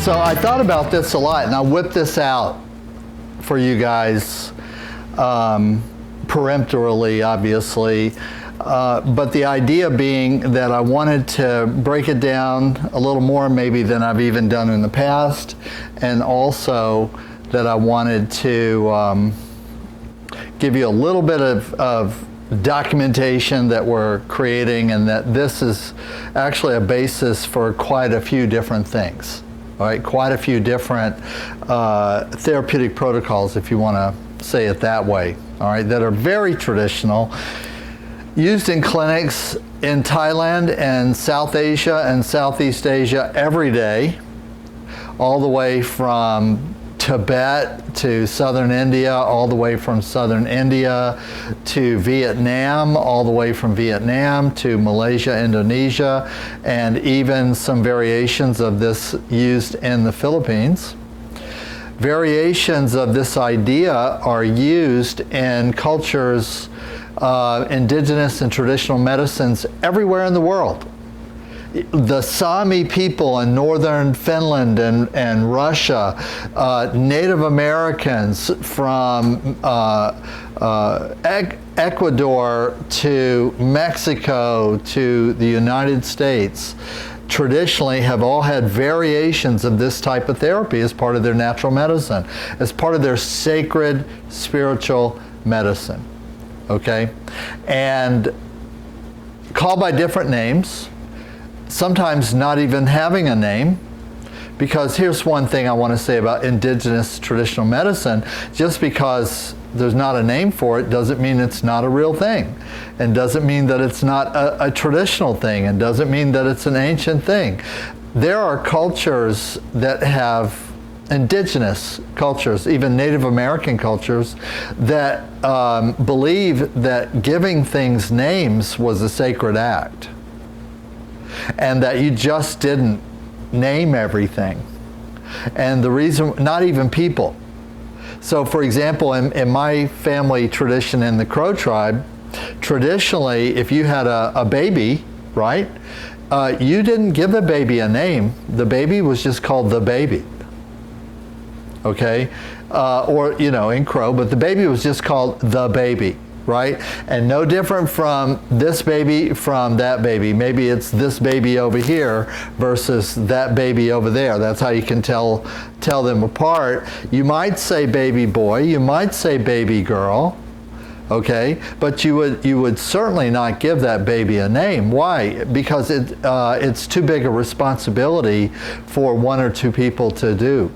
So I thought about this a lot, and I whipped this out for you guys peremptorily, obviously. But the idea being that I wanted to break it down a little more maybe than I've even done in the past, and also that I wanted to give you a little bit of documentation that we're creating, and that this is actually a basis for quite a few different things. All right, quite a few different therapeutic protocols, if you want to say it that way, all right, that are very traditional, used in clinics in Thailand and South Asia and Southeast Asia every day, all the way from Tibet to southern India, all the way from southern India to Vietnam, all the way from Vietnam to Malaysia, Indonesia, and even some variations of this used in the Philippines. Variations of this idea are used in cultures, indigenous and traditional medicines everywhere in the world. The Sami people in northern Finland and Russia, Native Americans from Ecuador to Mexico to the United States, traditionally have all had variations of this type of therapy as part of their natural medicine, as part of their sacred spiritual medicine, okay? And called by different names, sometimes not even having a name, because here's one thing I want to say about indigenous traditional medicine: just because there's not a name for it doesn't mean it's not a real thing, and doesn't mean that it's not a traditional thing, and doesn't mean that it's an ancient thing. There are cultures that have, indigenous cultures, even Native American cultures, that believe that giving things names was a sacred act, and that you just didn't name everything. And the reason, not even people. So for example, in my family tradition in the Crow tribe, traditionally, if you had a baby, right, you didn't give the baby a name. The baby was just called the baby, okay? Or, you know, in Crow, but the baby was just called the baby, right? And no different from this baby from that baby. Maybe it's this baby over here versus that baby over there. That's how you can tell them apart. You might say baby boy, you might say baby girl, okay? But you would certainly not give that baby a name. Why? Because it's too big a responsibility for one or two people to do.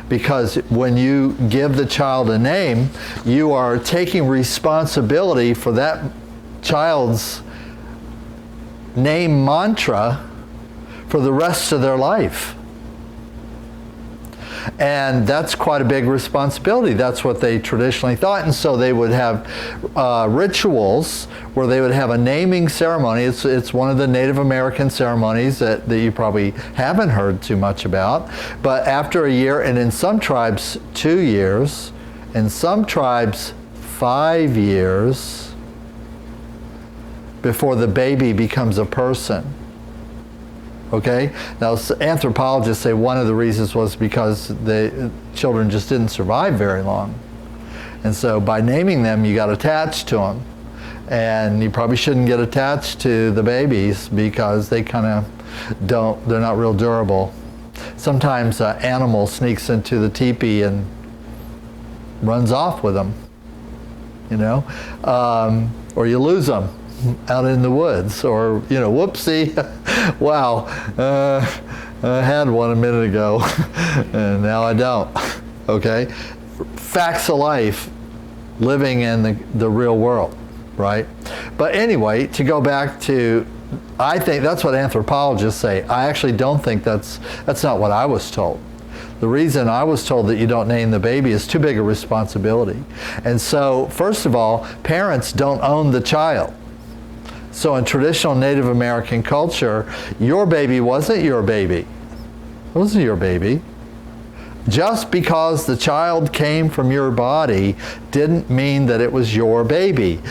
Because when you give the child a name, you are taking responsibility for that child's name mantra for the rest of their life. And that's quite a big responsibility. That's what they traditionally thought. And so they would have rituals where they would have a naming ceremony. It's one of the Native American ceremonies that you probably haven't heard too much about. But after a year, and in some tribes 2 years, in some tribes 5 years, before the baby becomes a person. Okay? Now, anthropologists say one of the reasons was because the children just didn't survive very long. And so by naming them, you got attached to them. And you probably shouldn't get attached to the babies because they kind of they're not real durable. Sometimes an animal sneaks into the teepee and runs off with them, you know? Or you lose them out in the woods, or, you know, whoopsie, wow, I had one a minute ago, and now I don't, okay? Facts of life, living in the real world, right? But anyway, to go back to, I think that's what anthropologists say. I actually don't think that's not what I was told. The reason I was told that you don't name the baby is too big a responsibility. And so, first of all, parents don't own the child. So in traditional Native American culture, your baby wasn't your baby. It wasn't your baby. Just because the child came from your body didn't mean that it was your baby.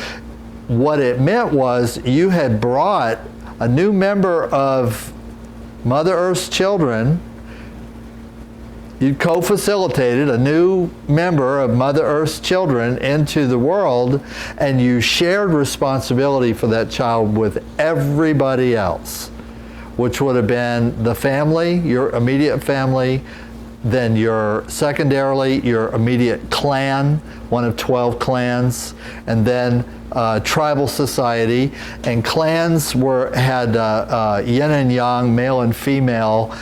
What it meant was you had brought a new member of Mother Earth's children You co-facilitated a new member of Mother Earth's children into the world, and you shared responsibility for that child with everybody else, which would have been the family, your immediate family, then secondarily your immediate clan, one of 12 clans, and then tribal society. And clans had yin and yang, male and female,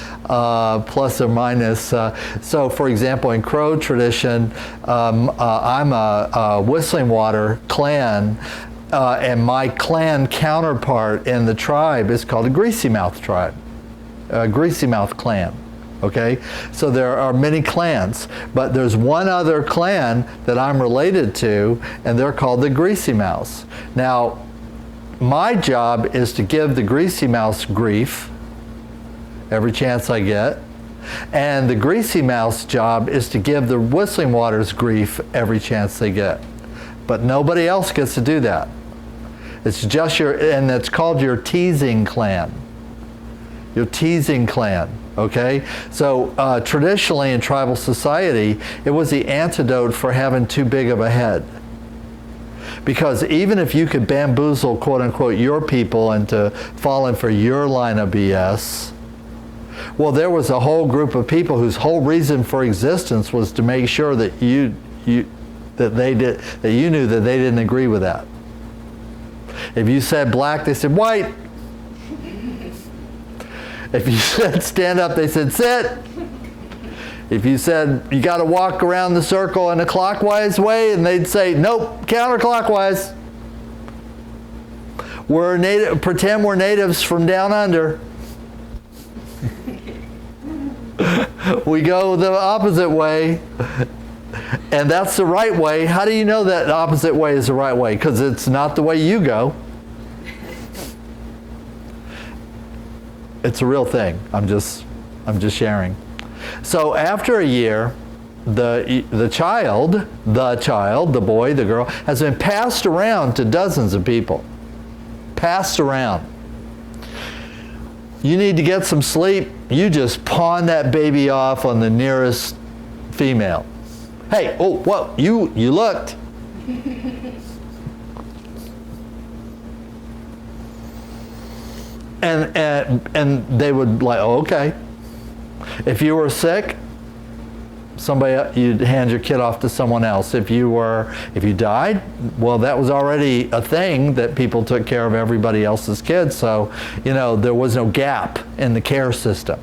plus or minus. So for example, in Crow tradition, I'm a Whistling Water clan, and my clan counterpart in the tribe is called a Greasy Mouth tribe, a Greasy Mouth clan. Okay, so there are many clans, but there's one other clan that I'm related to, and they're called the Greasy Mouths. Now, my job is to give the Greasy Mouths grief every chance I get, and the Greasy Mouths' job is to give the Whistling Waters grief every chance they get. But nobody else gets to do that. It's just and it's called your teasing clan. Your teasing clan. Okay, so traditionally in tribal society, it was the antidote for having too big of a head. Because even if you could bamboozle, quote unquote, your people into falling for your line of BS, well, there was a whole group of people whose whole reason for existence was to make sure that you knew that they didn't agree with that. If you said black, they said white. If you said stand up, they said sit. If you said you got to walk around the circle in a clockwise way, and they'd say nope, counterclockwise. Pretend we're natives from down under. We go the opposite way, and that's the right way. How do you know that the opposite way is the right way? Because it's not the way you go. It's a real thing. I'm just sharing. So after a year, the child, the boy, the girl, has been passed around to dozens of people. Passed around. You need to get some sleep. You just pawn that baby off on the nearest female. Hey, oh, whoa, you looked. And they would like, oh, okay. If you were sick, you'd hand your kid off to someone else. If you died, well, that was already a thing that people took care of everybody else's kids. So, there was no gap in the care system,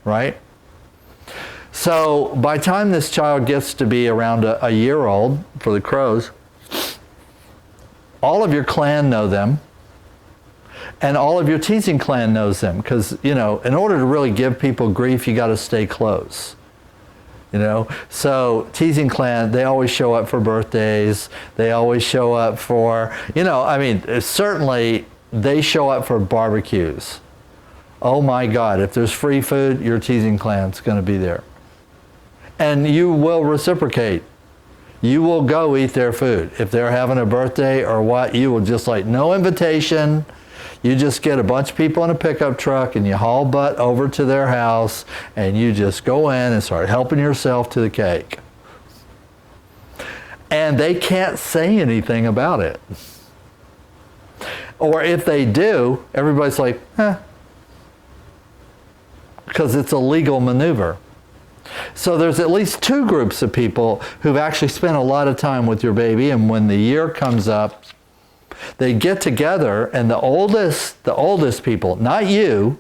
right? So by the time this child gets to be around a year old for the Crows, all of your clan know them. And all of your teasing clan knows them, because, in order to really give people grief, you got to stay close. So teasing clan, they always show up for birthdays. They always show up for, certainly they show up for barbecues. Oh my God, if there's free food, your teasing clan's going to be there. And you will reciprocate. You will go eat their food. If they're having a birthday or what, you will just no invitation. You just get a bunch of people in a pickup truck and you haul butt over to their house and you just go in and start helping yourself to the cake. And they can't say anything about it. Or if they do, everybody's like, because it's a legal maneuver. So there's at least two groups of people who've actually spent a lot of time with your baby, and when the year comes up, they get together, and the oldest people, not you,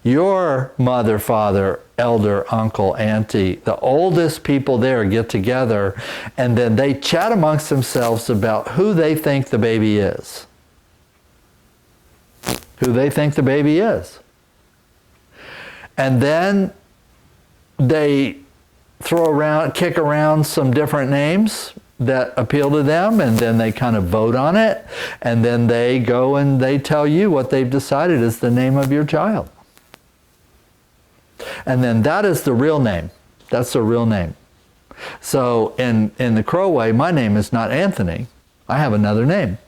your mother, father, elder, uncle, auntie, the oldest people there get together, and then they chat amongst themselves about who they think the baby is. Who they think the baby is. And then they kick around some different names that appeal to them, and then they kind of vote on it, and then they go and they tell you what they've decided is the name of your child. And then that is the real name. That's the real name. So in the Crow way, my name is not Anthony. I have another name.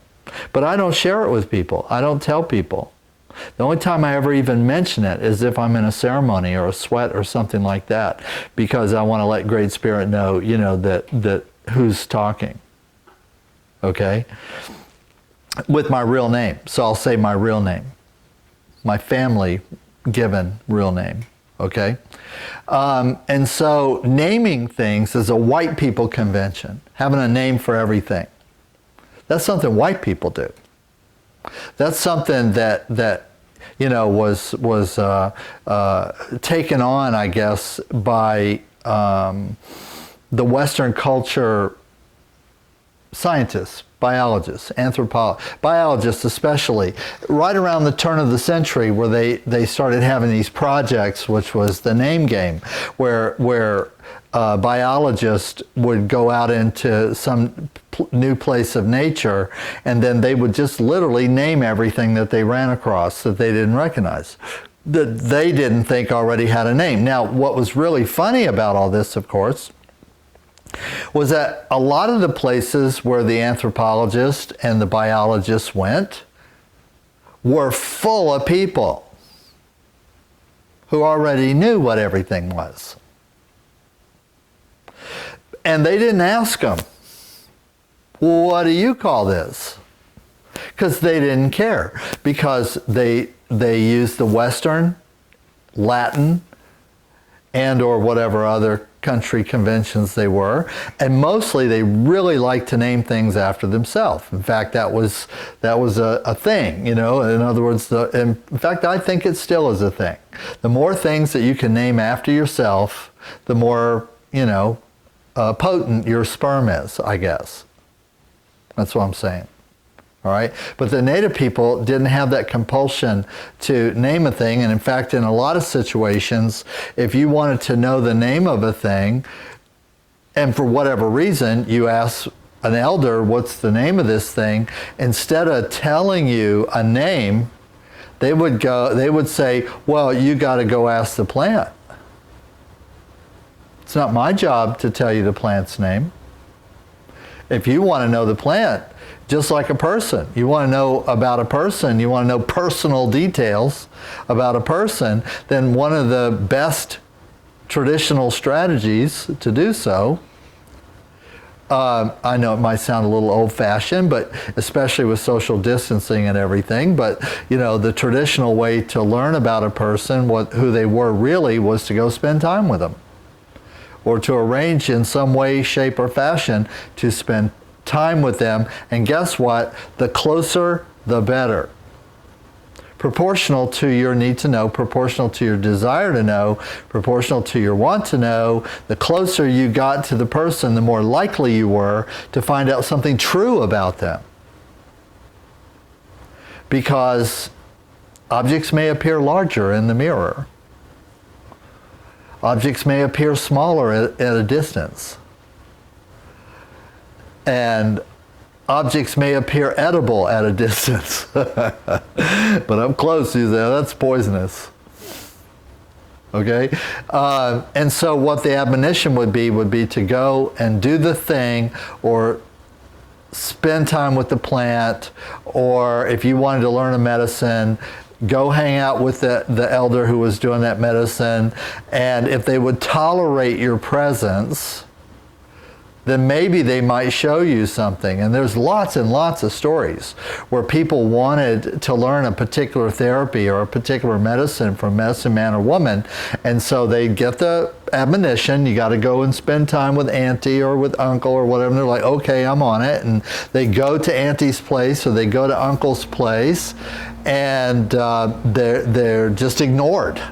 But I don't share it with people. I don't tell people. The only time I ever even mention it is if I'm in a ceremony or a sweat or something like that, because I want to let Great Spirit know, that who's talking. Okay? With my real name. So I'll say my real name. My family given real name. Okay? And so naming things is a white people convention. Having a name for everything. That's something white people do. That's something that was taken on, I guess, by the Western culture scientists, biologists, biologists especially, right around the turn of the century, where they started having these projects, which was the name game, where biologists would go out into some new place of nature, and then they would just literally name everything that they ran across that they didn't recognize, that they didn't think already had a name. Now, what was really funny about all this, of course, was that a lot of the places where the anthropologists and the biologists went were full of people who already knew what everything was. And they didn't ask them, what do you call this? Because they didn't care. Because they used the Western, Latin, and or whatever other country conventions they were, and mostly they really liked to name things after themselves. In fact, that was a thing, In other words, in fact, I think it still is a thing. The more things that you can name after yourself, the more potent your sperm is, I guess. That's what I'm saying. All right? But the native people didn't have that compulsion to name a thing. And in fact, in a lot of situations, if you wanted to know the name of a thing, and for whatever reason, you ask an elder, what's the name of this thing? Instead of telling you a name, they would say, well, you got to go ask the plant. It's not my job to tell you the plant's name. If you want to know the plant, just like a person, you want to know about a person, you want to know personal details about a person, then one of the best traditional strategies to do so, I know it might sound a little old-fashioned, but especially with social distancing and everything, but the traditional way to learn about a person, who they were really, was to go spend time with them, or to arrange in some way, shape, or fashion to spend time with them. And guess what? The closer, the better. Proportional to your need to know, proportional to your desire to know, proportional to your want to know, the closer you got to the person, the more likely you were to find out something true about them. Because objects may appear larger in the mirror. Objects may appear smaller at a distance. And objects may appear edible at a distance. But up close, you say, that's poisonous. Okay? And so what the admonition would be to go and do the thing, or spend time with the plant, or if you wanted to learn a medicine, go hang out with the elder who was doing that medicine, and if they would tolerate your presence, then maybe they might show you something. And there's lots and lots of stories where people wanted to learn a particular therapy or a particular medicine from medicine man or woman, and so they'd get the admonition, you got to go and spend time with auntie or with uncle or whatever, and they're like, okay, I'm on it, and they go to auntie's place or they go to uncle's place, and they're just ignored.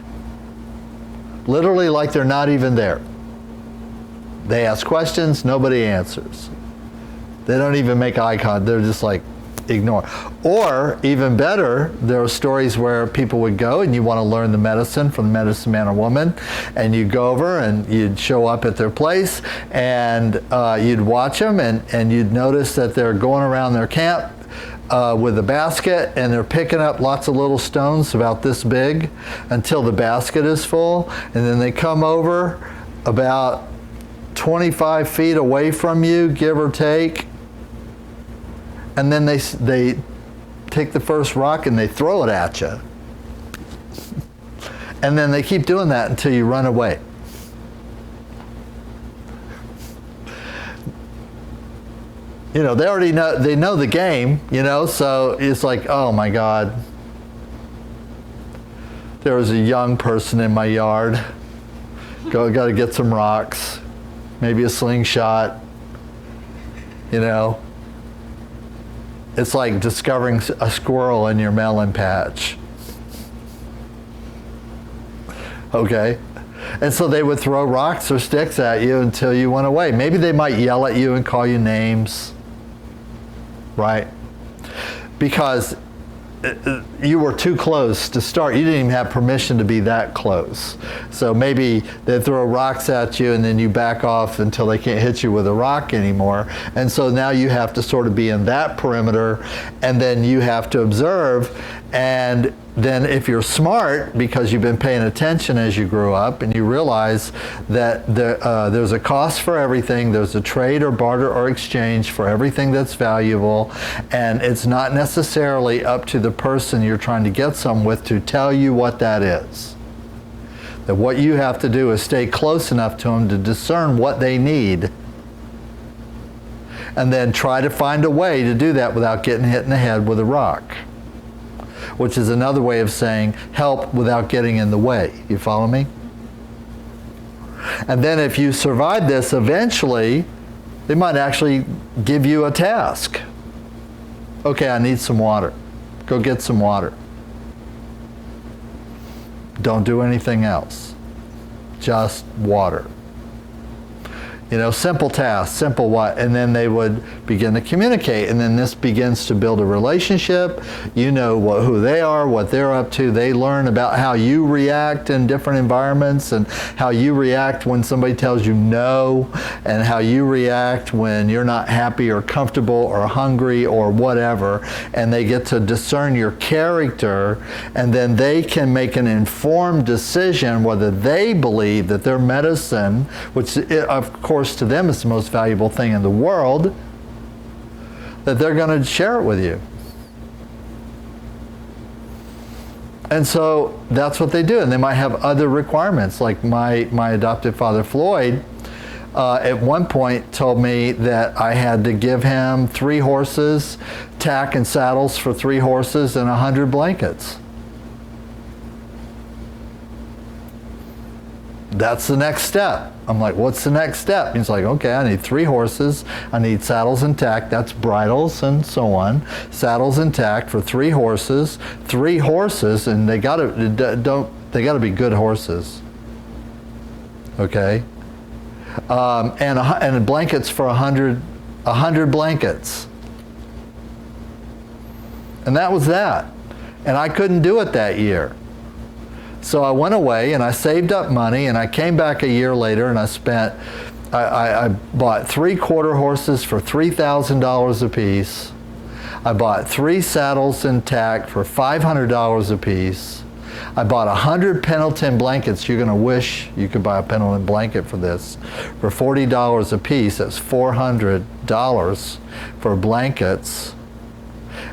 Literally like they're not even there. They ask questions, nobody answers. They don't even make eye contact, they're just like, ignore. Or, even better, there are stories where people would go and you want to learn the medicine from the medicine man or woman, and you go over and you'd show up at their place, and you'd watch them, and you'd notice that they're going around their camp with a basket, and they're picking up lots of little stones about this big until the basket is full, and then they come over about 25 feet away from you, give or take, and then they take the first rock and they throw it at you. And then they keep doing that until you run away. You know, they already know, they know the game, you know, so it's like, oh my God. There was a young person in my yard. Got to get some rocks, maybe a slingshot, you know. It's like discovering a squirrel in your melon patch. Okay? And so they would throw rocks or sticks at you until you went away. Maybe they might yell at you and call you names. Right? Because you were too close to start. You didn't even have permission to be that close. So maybe they throw rocks at you and then you back off until they can't hit you with a rock anymore. And so now you have to sort of be in that perimeter, and then you have to observe. And then if you're smart, because you've been paying attention as you grew up, and you realize that there's a cost for everything, there's a trade or barter or exchange for everything that's valuable, and it's not necessarily up to the person you're trying to get some with to tell you what that is. That what you have to do is stay close enough to them to discern what they need, and then try to find a way to do that without getting hit in the head with a rock. Which is another way of saying help without getting in the way. You follow me? And then if you survive this, eventually they might actually give you a task. Okay, I need some water. Go get some water. Don't do anything else. Just water. You know, simple tasks, simple what, and then they would begin to communicate, and then this begins to build a relationship. You know who they are, what they're up to. They learn about how you react in different environments, and how you react when somebody tells you no, and how you react when you're not happy or comfortable or hungry or whatever, and they get to discern your character, and then they can make an informed decision whether they believe that their medicine, which of course to them is the most valuable thing in the world, that they're going to share it with you. And so that's what they do. And they might have other requirements, like my adoptive father Floyd at one point told me that I had to give him 3 horses, tack and saddles for 3 horses, and 100 blankets. That's the next step. I'm like, what's the next step? He's like, okay, I need 3 horses. I need saddles and tack. That's bridles and so on. Saddles and tack for 3 horses. 3 horses, and they gotta be good horses. Okay, and blankets for 100 blankets. And that was that. And I couldn't do it that year. So I went away and I saved up money, and I came back a year later, and I bought 3 quarter horses for $3,000 a piece. I bought 3 saddles and tack for $500 a piece. I bought 100 Pendleton blankets. You're going to wish you could buy a Pendleton blanket for this. For $40 a piece, that's $400 for blankets.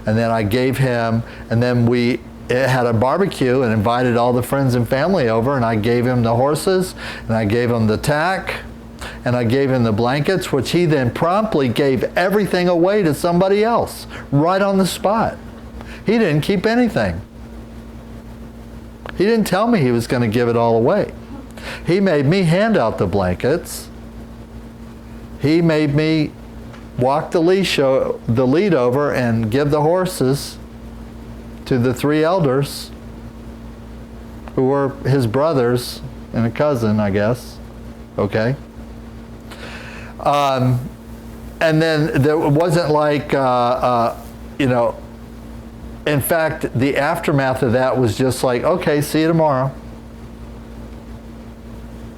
And then I gave him, and then we had a barbecue and invited all the friends and family over, and I gave him the horses, and I gave him the tack, and I gave him the blankets, which he then promptly gave everything away to somebody else, right on the spot. He didn't keep anything. He didn't tell me he was going to give it all away. He made me hand out the blankets. He made me walk the lead over and give the horses to the 3 elders who were his brothers and a cousin, I guess. Okay. And then there wasn't like, you know, in fact, the aftermath of that was just like, okay, see you tomorrow.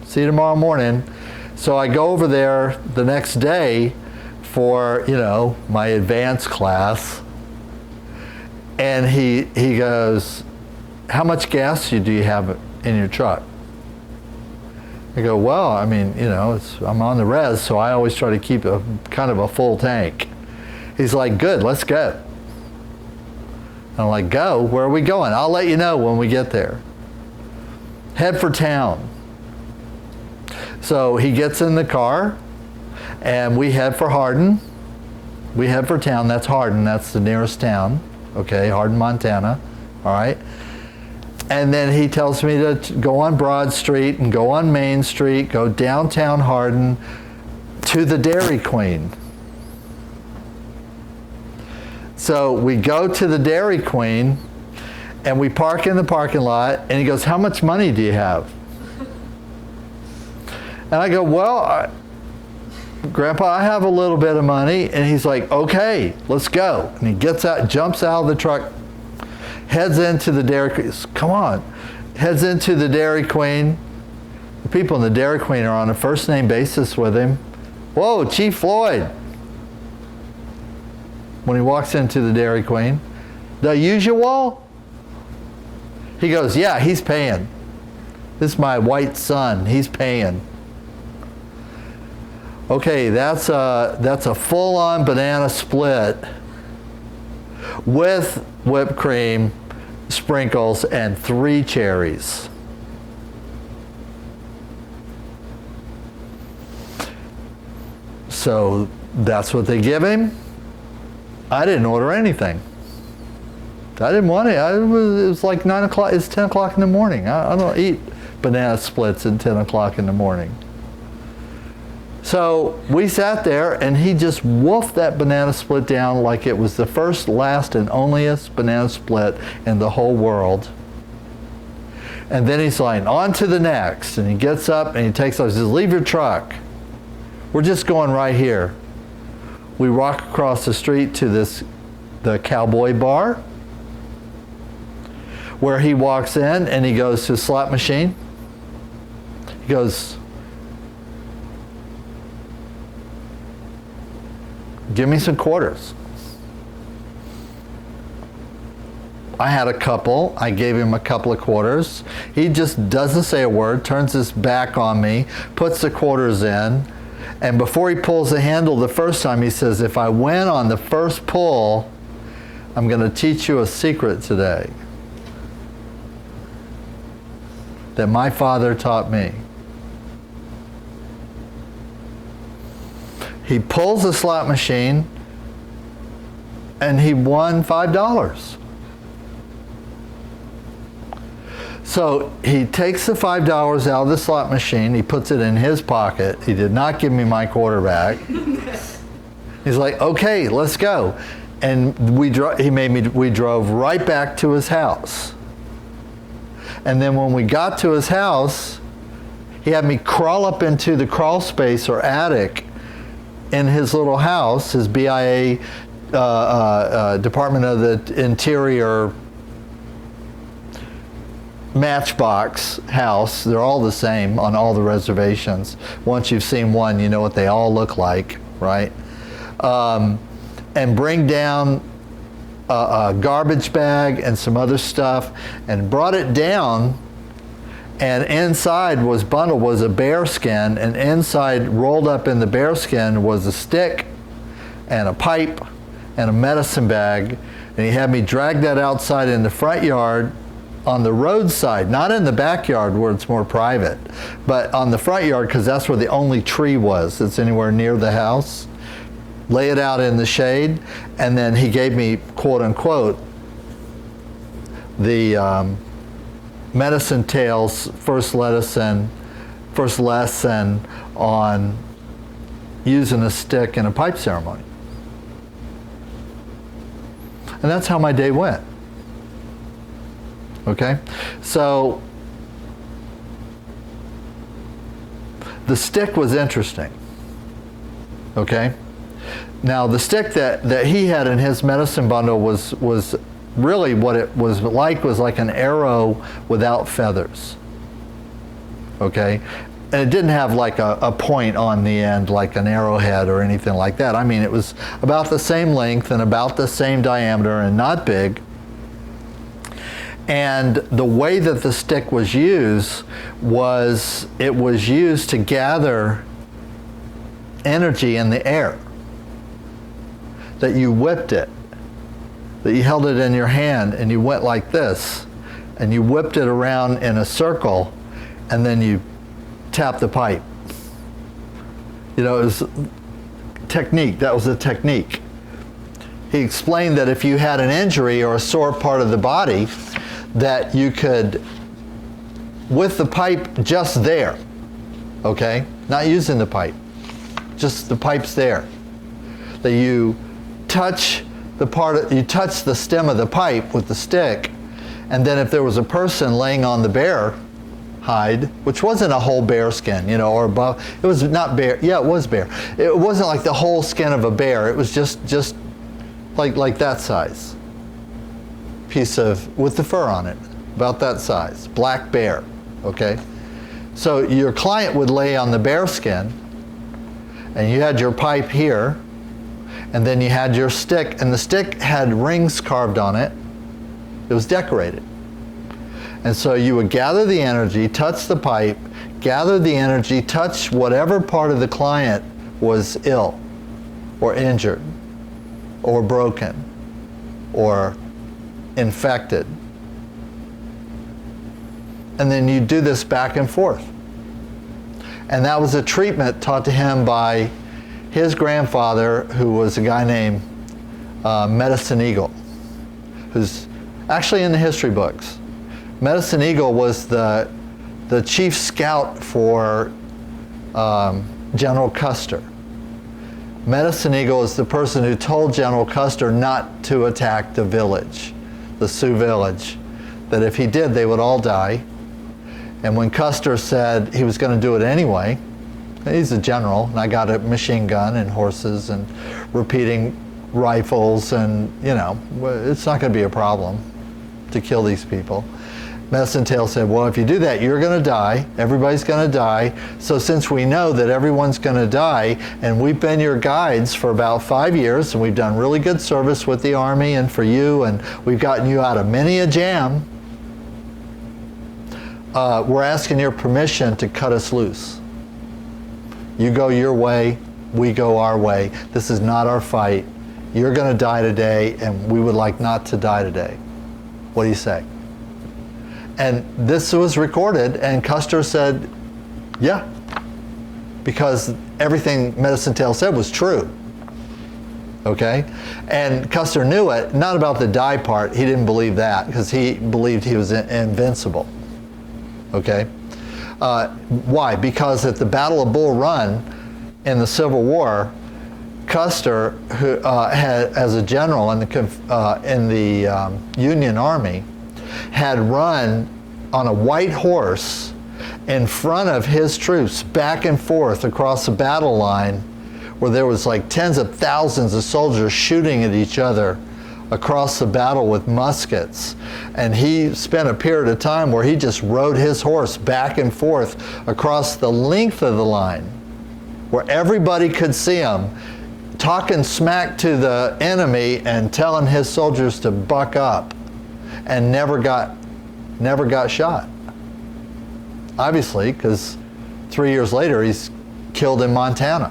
See you tomorrow morning. So I go over there the next day for, you know, my advanced class. And he goes, how much gas do you have in your truck? I go, well, I mean, you know, I'm on the res, so I always try to keep a kind of a full tank. He's like, good, let's go. I'm like, go? Where are we going? I'll let you know when we get there. head for town. So he gets in the car, and we head for Hardin. We head for town. That's Hardin. That's the nearest town. Okay, Hardin, Montana. All right. And then he tells me to go on Broad Street and go on Main Street, go downtown Hardin to the Dairy Queen. So we go to the Dairy Queen, and we park in the parking lot, and he goes, "How much money do you have?" And I go, "Well, Grandpa, I have a little bit of money." And he's like, "Okay, let's go." And he gets out, jumps out of the truck, heads into the Dairy Queen. Come on. Heads into the Dairy Queen. The people in the Dairy Queen are on a first name basis with him. "Whoa, Chief Floyd." When he walks into the Dairy Queen, "The usual?" He goes, "Yeah, he's paying. This is my white son. He's paying." Okay, that's a full-on banana split with whipped cream, sprinkles, and 3 cherries. So that's what they give him. I didn't order anything. I didn't want it. It was like 9 o'clock. It's 10 o'clock in the morning. I don't eat banana splits at 10 o'clock in the morning. So we sat there, and he just wolfed that banana split down like it was the first, last, and onlyest banana split in the whole world. And then he's like, "On to the next." And he gets up and he takes off. He says, "Leave your truck. We're just going right here." We walk across the street to the Cowboy Bar, where he walks in and he goes to a slot machine. He goes, "Give me some quarters." I had a couple. I gave him a couple of quarters. He just doesn't say a word, turns his back on me, puts the quarters in, and before he pulls the handle the first time, he says, "If I win on the first pull, I'm going to teach you a secret today that my father taught me." He pulls the slot machine, and he won $5. So he takes the $5 out of the slot machine, he puts it in his pocket. He did not give me my quarter back. He's like, "Okay, let's go." And we drove right back to his house. And then when we got to his house, he had me crawl up into the crawl space or attic in his little house, his BIA Department of the Interior matchbox house. They're all the same on all the reservations. Once you've seen one, you know what they all look like, right? And bring down a garbage bag and some other stuff, and brought it down. And inside was a bear skin, and inside, rolled up in the bear skin, was a stick and a pipe and a medicine bag. And he had me drag that outside in the front yard on the roadside, not in the backyard where it's more private, but on the front yard, because that's where the only tree was that's anywhere near the house. Lay it out in the shade, and then he gave me, quote unquote, the Medicine Tales first lesson on using a stick in a pipe ceremony. And that's how my day went. Okay? So the stick was interesting. Okay? Now the stick that he had in his medicine bundle was really what it was like an arrow without feathers. Okay? And it didn't have like a point on the end like an arrowhead or anything like that. I mean, it was about the same length and about the same diameter and not big. And the way that the stick was used was it was used to gather energy in the air. That you whipped it, that you held it in your hand and you went like this, and you whipped it around in a circle and then you tap the pipe. You know, it was technique. That was a technique. He explained that if you had an injury or a sore part of the body, that you could, with the pipe just there, okay, not using the pipe, just the pipe's there, that you touch you touch the stem of the pipe with the stick, and then if there was a person laying on the bear hide, which wasn't a whole bear skin, you know, or above, it was not bear, yeah, it was bear. It wasn't like the whole skin of a bear, it was just like that size. Piece of, with the fur on it, about that size, black bear, okay? So your client would lay on the bear skin, and you had your pipe here, and then you had your stick, and the stick had rings carved on it. It was decorated. And so you would gather the energy, touch the pipe, gather the energy, touch whatever part of the client was ill, or injured, or broken, or infected. And then you do this back and forth. And that was a treatment taught to him by his grandfather, who was a guy named Medicine Eagle, who's actually in the history books. Medicine Eagle was the chief scout for General Custer. Medicine Eagle is the person who told General Custer not to attack the village, the Sioux village, that if he did, they would all die. And when Custer said he was going to do it anyway, he's a general, and I got a machine gun and horses and repeating rifles, and you know, it's not going to be a problem to kill these people. Medicine Tail said, well, if you do that, you're going to die. Everybody's going to die. So since we know that everyone's going to die, and we've been your guides for about 5 years, and we've done really good service with the Army and for you, and we've gotten you out of many a jam, we're asking your permission to cut us loose. You go your way, we go our way. This is not our fight. You're going to die today, and we would like not to die today. What do you say? And this was recorded, and Custer said, yeah, because everything Medicine Tail said was true. Okay? And Custer knew it, not about the die part. He didn't believe that, because he believed he was invincible. Okay? Why? Because at the Battle of Bull Run in the Civil War, Custer, who had, as a general in the Union Army, had run on a white horse in front of his troops back and forth across the battle line, where there was like tens of thousands of soldiers shooting at each other across the battle with muskets. And he spent a period of time where he just rode his horse back and forth across the length of the line, where everybody could see him, talking smack to the enemy and telling his soldiers to buck up, and never got shot. Obviously, because 3 years later he's killed in Montana.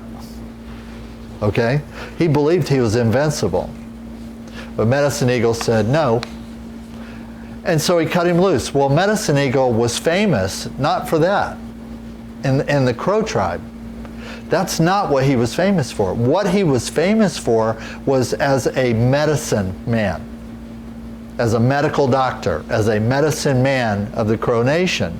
Okay? He believed he was invincible. But Medicine Eagle said no. And so he cut him loose. Well, Medicine Eagle was famous not for that in the Crow tribe. That's not what he was famous for. What he was famous for was as a medicine man, as a medical doctor, as a medicine man of the Crow Nation,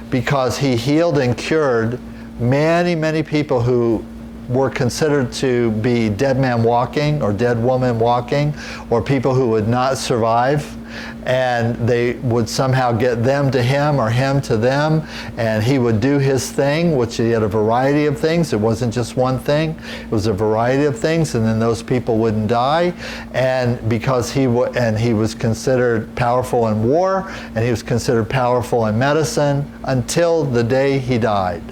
because he healed and cured many, many people who were considered to be dead man walking or dead woman walking, or people who would not survive, and they would somehow get them to him or him to them, and he would do his thing, which he had a variety of things. It wasn't just one thing, it was a variety of things, and then those people wouldn't die. And because he was considered powerful in war, and he was considered powerful in medicine until the day he died.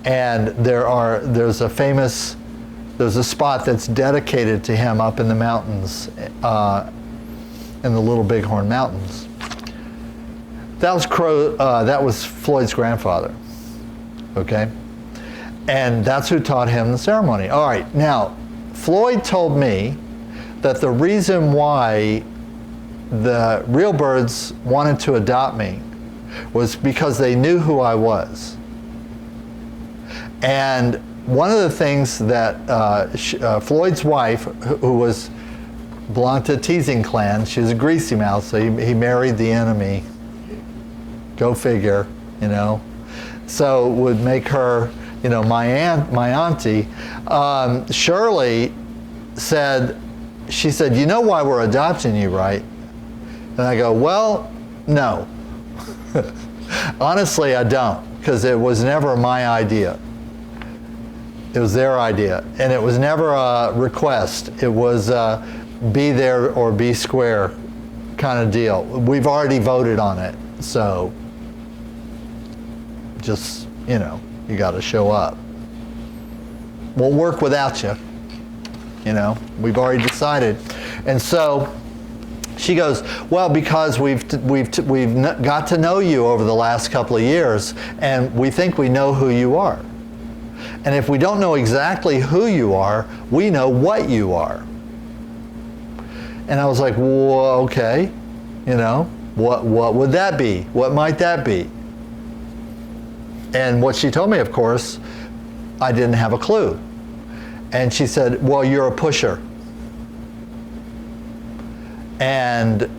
And there's a spot that's dedicated to him up in the mountains, in the Little Bighorn Mountains. That was Floyd's grandfather, okay? And that's who taught him the ceremony. All right, now, Floyd told me that the reason why the real birds wanted to adopt me was because they knew who I was. And one of the things that Floyd's wife, who belonged to the teasing clan, she was a greasy mouth, so he married the enemy. Go figure, you know. So would make her, you know, my auntie. Shirley said, she said, you know why we're adopting you, right? And I go, well, no. Honestly, I don't, because it was never my idea. It was their idea, and it was never a request. It was be there or be square kind of deal. We've already voted on it, so just, you know, you got to show up. Won't work without you. You know, we've already decided. And so she goes, well, because we've got to know you over the last couple of years, and we think we know who you are. And if we don't know exactly who you are, we know what you are. And I was like, well, okay, you know, what would that be? What might that be? And what she told me, of course, I didn't have a clue. And she said, well, you're a pusher. And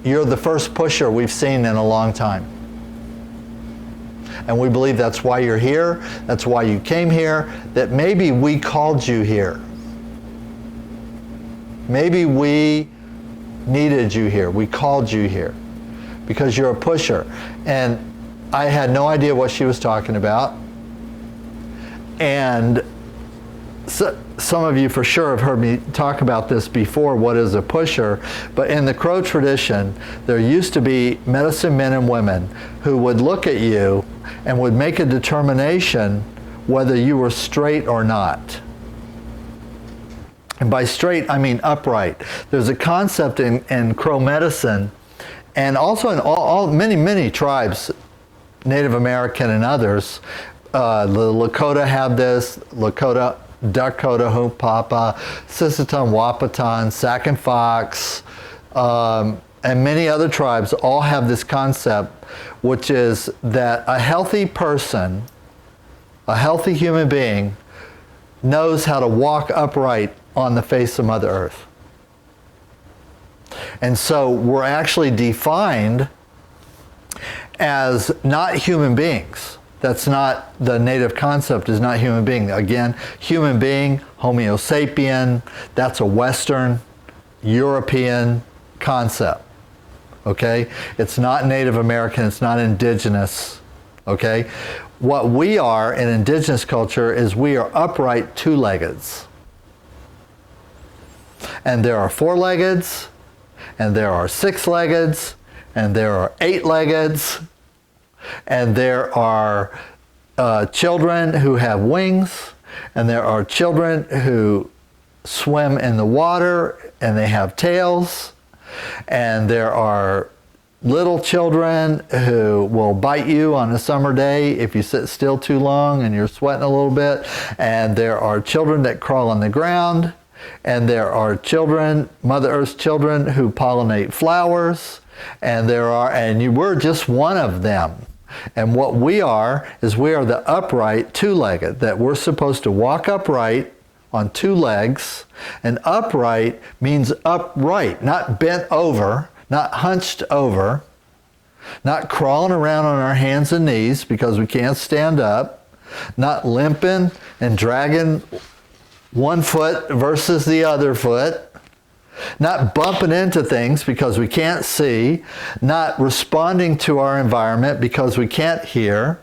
you're the first pusher we've seen in a long time. And we believe that's why you're here, that's why you came here, that maybe we called you here. Maybe we needed you here, we called you here, because you're a pusher. And I had no idea what she was talking about. And so, some of you for sure have heard me talk about this before, what is a pusher, but in the Crow tradition, there used to be medicine men and women who would look at you and would make a determination whether you were straight or not. And by straight, I mean upright. There's a concept in Crow medicine, and also in many tribes, Native American and others, the Lakota have this, Lakota, Dakota, Hunkpapa, Sisseton, Wahpeton, Sac and Fox, and many other tribes all have this concept, which is that a healthy person, a healthy human being, knows how to walk upright on the face of Mother Earth. And so we're actually defined as not human beings. That's not, the native concept is not human being. Again, human being, Homo sapien, that's a Western, European concept, okay? It's not Native American, it's not indigenous, okay? What we are in indigenous culture is we are upright two-leggeds. And there are four-leggeds, and there are six-leggeds, and there are eight-leggeds, and there are children who have wings, and there are children who swim in the water and they have tails, and there are little children who will bite you on a summer day if you sit still too long and you're sweating a little bit, and there are children that crawl on the ground, and there are children, Mother Earth's children, who pollinate flowers, and we're just one of them. And what we are is we are the upright two-legged, that we're supposed to walk upright on two legs. And upright means upright, not bent over, not hunched over, not crawling around on our hands and knees because we can't stand up, not limping and dragging one foot versus the other foot, not bumping into things because we can't see, not responding to our environment because we can't hear.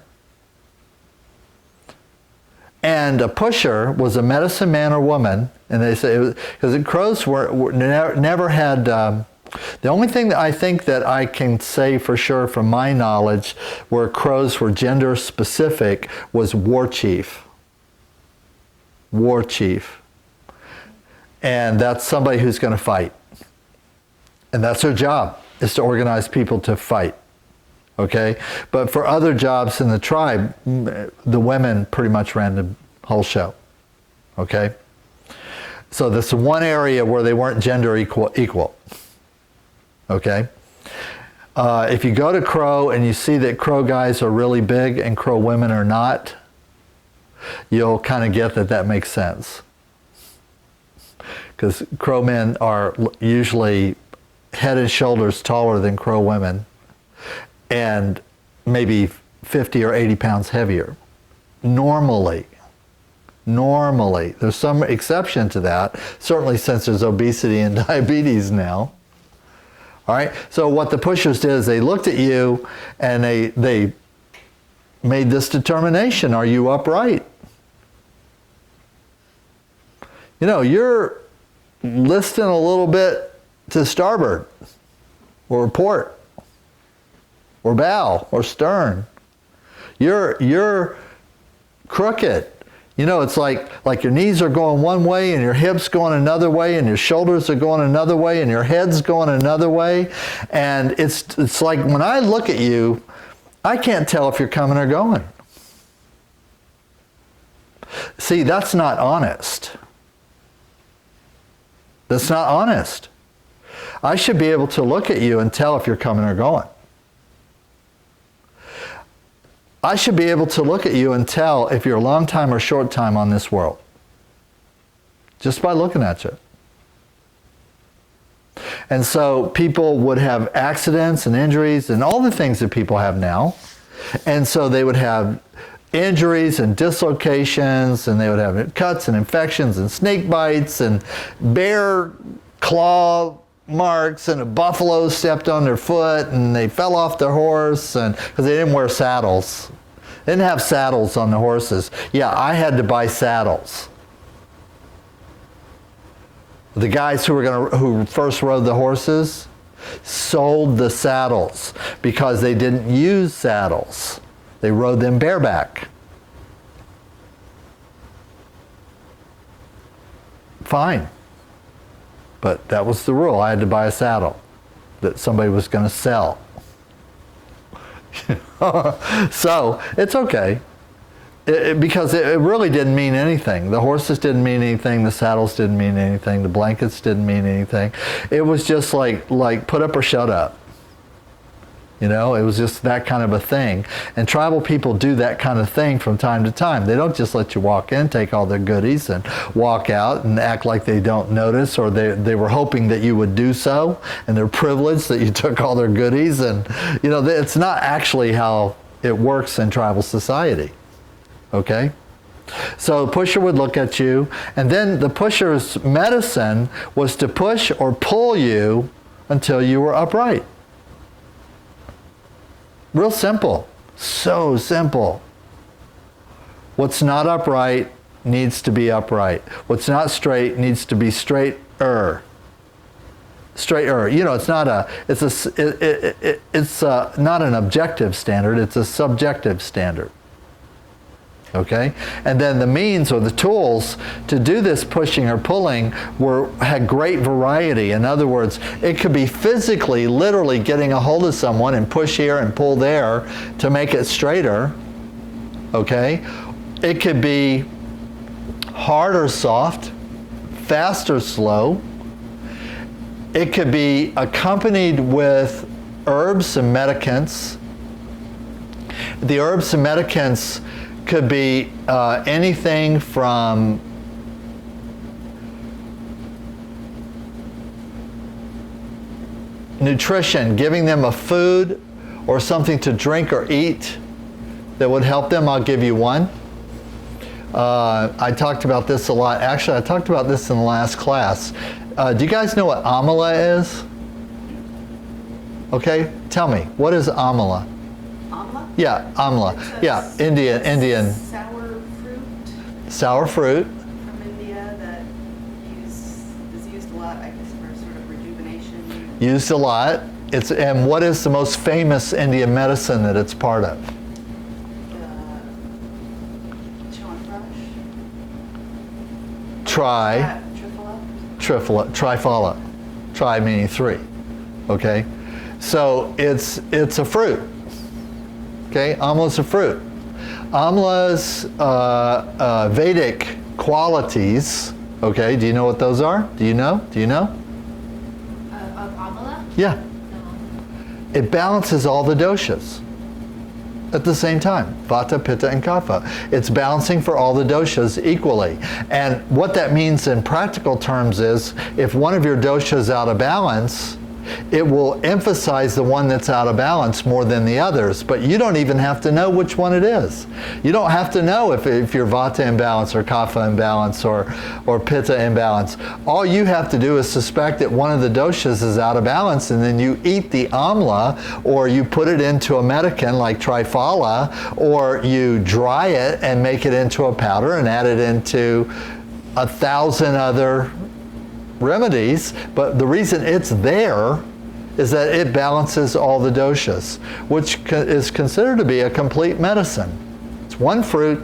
And a pusher was a medicine man or woman, and they say, because the Crows never had, the only thing that I think that I can say for sure from my knowledge where Crows were gender specific was war chief. War chief. And that's somebody who's going to fight. And that's their job, is to organize people to fight. Okay? But for other jobs in the tribe, the women pretty much ran the whole show. Okay? So this is one area where they weren't gender equal. Okay? If you go to Crow and you see that Crow guys are really big and Crow women are not, you'll kind of get that that makes sense. Because Crow men are usually head and shoulders taller than Crow women and maybe 50 or 80 pounds heavier. Normally. There's some exception to that, certainly since there's obesity and diabetes now. All right, so what the pushers did is they looked at you and they made this determination: are you upright? You know, you're listing a little bit to starboard, or port, or bow, or stern. You're crooked. You know, it's like your knees are going one way and your hips going another way and your shoulders are going another way and your head's going another way. And it's like when I look at you, I can't tell if you're coming or going. See, that's not honest. That's not honest. I should be able to look at you and tell if you're coming or going. I should be able to look at you and tell if you're a long time or short time on this world. Just by looking at you. And so people would have accidents and injuries and all the things that people have now. And so they would have injuries and dislocations, and they would have cuts and infections and snake bites and bear claw marks, and a buffalo stepped on their foot and they fell off their horse, and because they didn't wear saddles. They didn't have saddles on the horses. Yeah, I had to buy saddles. The guys who first rode the horses sold the saddles because they didn't use saddles. They rode them bareback. Fine. But that was the rule. I had to buy a saddle that somebody was going to sell. So it's okay. Because it really didn't mean anything. The horses didn't mean anything. The saddles didn't mean anything. The blankets didn't mean anything. It was just like put up or shut up. You know, it was just that kind of a thing. And tribal people do that kind of thing from time to time. They don't just let you walk in, take all their goodies, and walk out and act like they don't notice, or they were hoping that you would do so, and they're privileged that you took all their goodies. And, you know, it's not actually how it works in tribal society. Okay? So the pusher would look at you, and then the pusher's medicine was to push or pull you until you were upright. Real simple. So simple. What's not upright needs to be upright. What's not straight needs to be straighter. Straighter. You know, it's not not an objective standard, it's a subjective standard. Okay? And then the means or the tools to do this pushing or pulling had great variety. In other words, it could be physically, literally getting a hold of someone and push here and pull there to make it straighter. Okay? It could be hard or soft, fast or slow. It could be accompanied with herbs and medicaments. The herbs and medicaments could be anything from nutrition, giving them a food or something to drink or eat that would help them. I'll give you one. I talked about this a lot. Actually, I talked about this in the last class. Do you guys know what amla is? Okay, tell me, what is amla? Yeah, amla. Yeah, Indian. Sour fruit. Sour fruit. From India that is used a lot, I guess, for sort of rejuvenation. Used a lot. And what is the most famous Indian medicine that it's part of? Trifala. Tri meaning three. Okay? So it's a fruit. Okay? Amla's a fruit. Amla's Vedic qualities, okay, do you know what those are? Do you know? Of amla? Yeah. No. it balances all the doshas at the same time, vata, pitta, and kapha. It's balancing for all the doshas equally. And what that means in practical terms is, if one of your doshas is out of balance, it will emphasize the one that's out of balance more than the others, but you don't even have to know which one it is. You don't have to know if you're vata imbalance or kapha imbalance or pitta imbalance. All you have to do is suspect that one of the doshas is out of balance, and then you eat the amla, or you put it into a medicine like triphala, or you dry it and make it into a powder and add it into 1,000 other remedies. But the reason it's there is that it balances all the doshas, which is considered to be a complete medicine. It's one fruit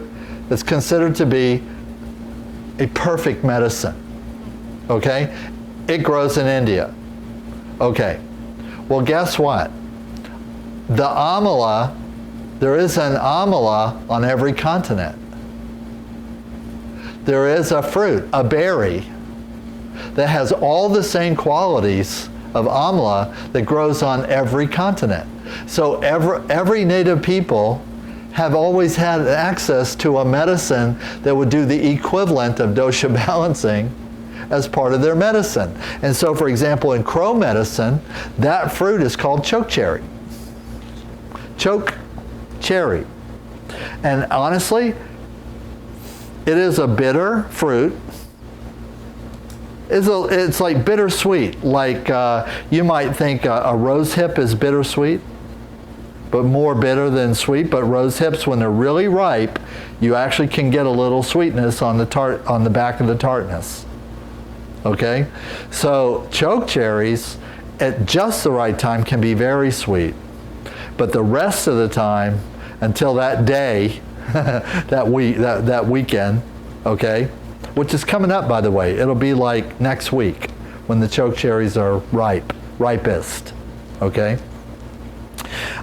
that's considered to be a perfect medicine. Okay? It grows in India. Okay. Well, guess what? The amala, there is an amala on every continent. There is a fruit, a berry, that has all the same qualities of amla that grows on every continent. So every native people have always had access to a medicine that would do the equivalent of dosha balancing as part of their medicine. And so, for example, in Crow medicine, that fruit is called chokecherry. Chokecherry. And honestly, it is a bitter fruit. It's like bittersweet. Like you might think a rose hip is bittersweet, but more bitter than sweet. But rose hips, when they're really ripe, you actually can get a little sweetness on the back of the tartness. Okay, so chokecherries at just the right time can be very sweet, but the rest of the time, until that day, that weekend, okay, which is coming up, by the way. It'll be like next week when the chokecherries are ripest, okay?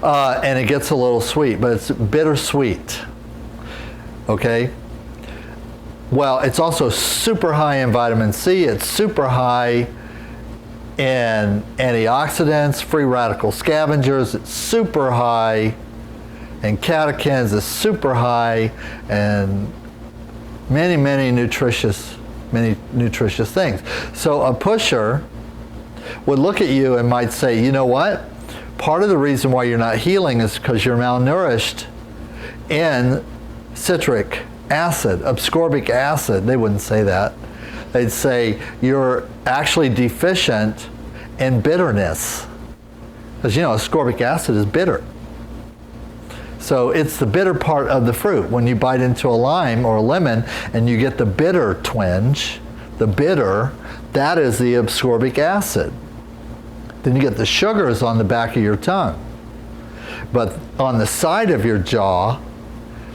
And it gets a little sweet, but it's bittersweet, okay? Well, it's also super high in vitamin C. It's super high in antioxidants, free radical scavengers. It's super high in catechins. It's super high in many nutritious things. So a pusher would look at you and might say, you know what? Part of the reason why you're not healing is because you're malnourished in citric acid, ascorbic acid. They wouldn't say that. They'd say you're actually deficient in bitterness. Because you know, ascorbic acid is bitter. So it's the bitter part of the fruit. When you bite into a lime or a lemon and you get the bitter twinge, the bitter, that is the ascorbic acid. Then you get the sugars on the back of your tongue. But on the side of your jaw,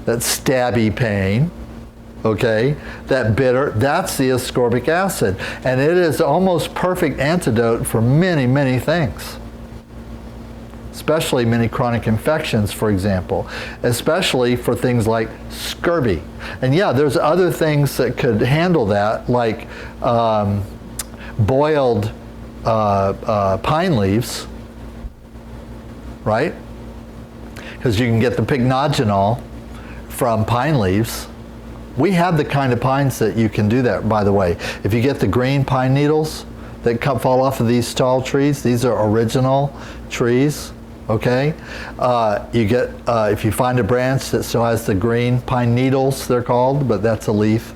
that stabby pain, okay, that bitter, that's the ascorbic acid. And it is almost perfect antidote for many things. Especially many chronic infections, for example, especially for things like scurvy. And yeah, there's other things that could handle that, like boiled pine leaves, right? Because you can get the pycnogenol from pine leaves. We have the kind of pines that you can do that, by the way. If you get the green pine needles that fall off of these tall trees, these are original trees. Okay, you get if you find a branch that still has the green pine needles, they're called, but that's a leaf,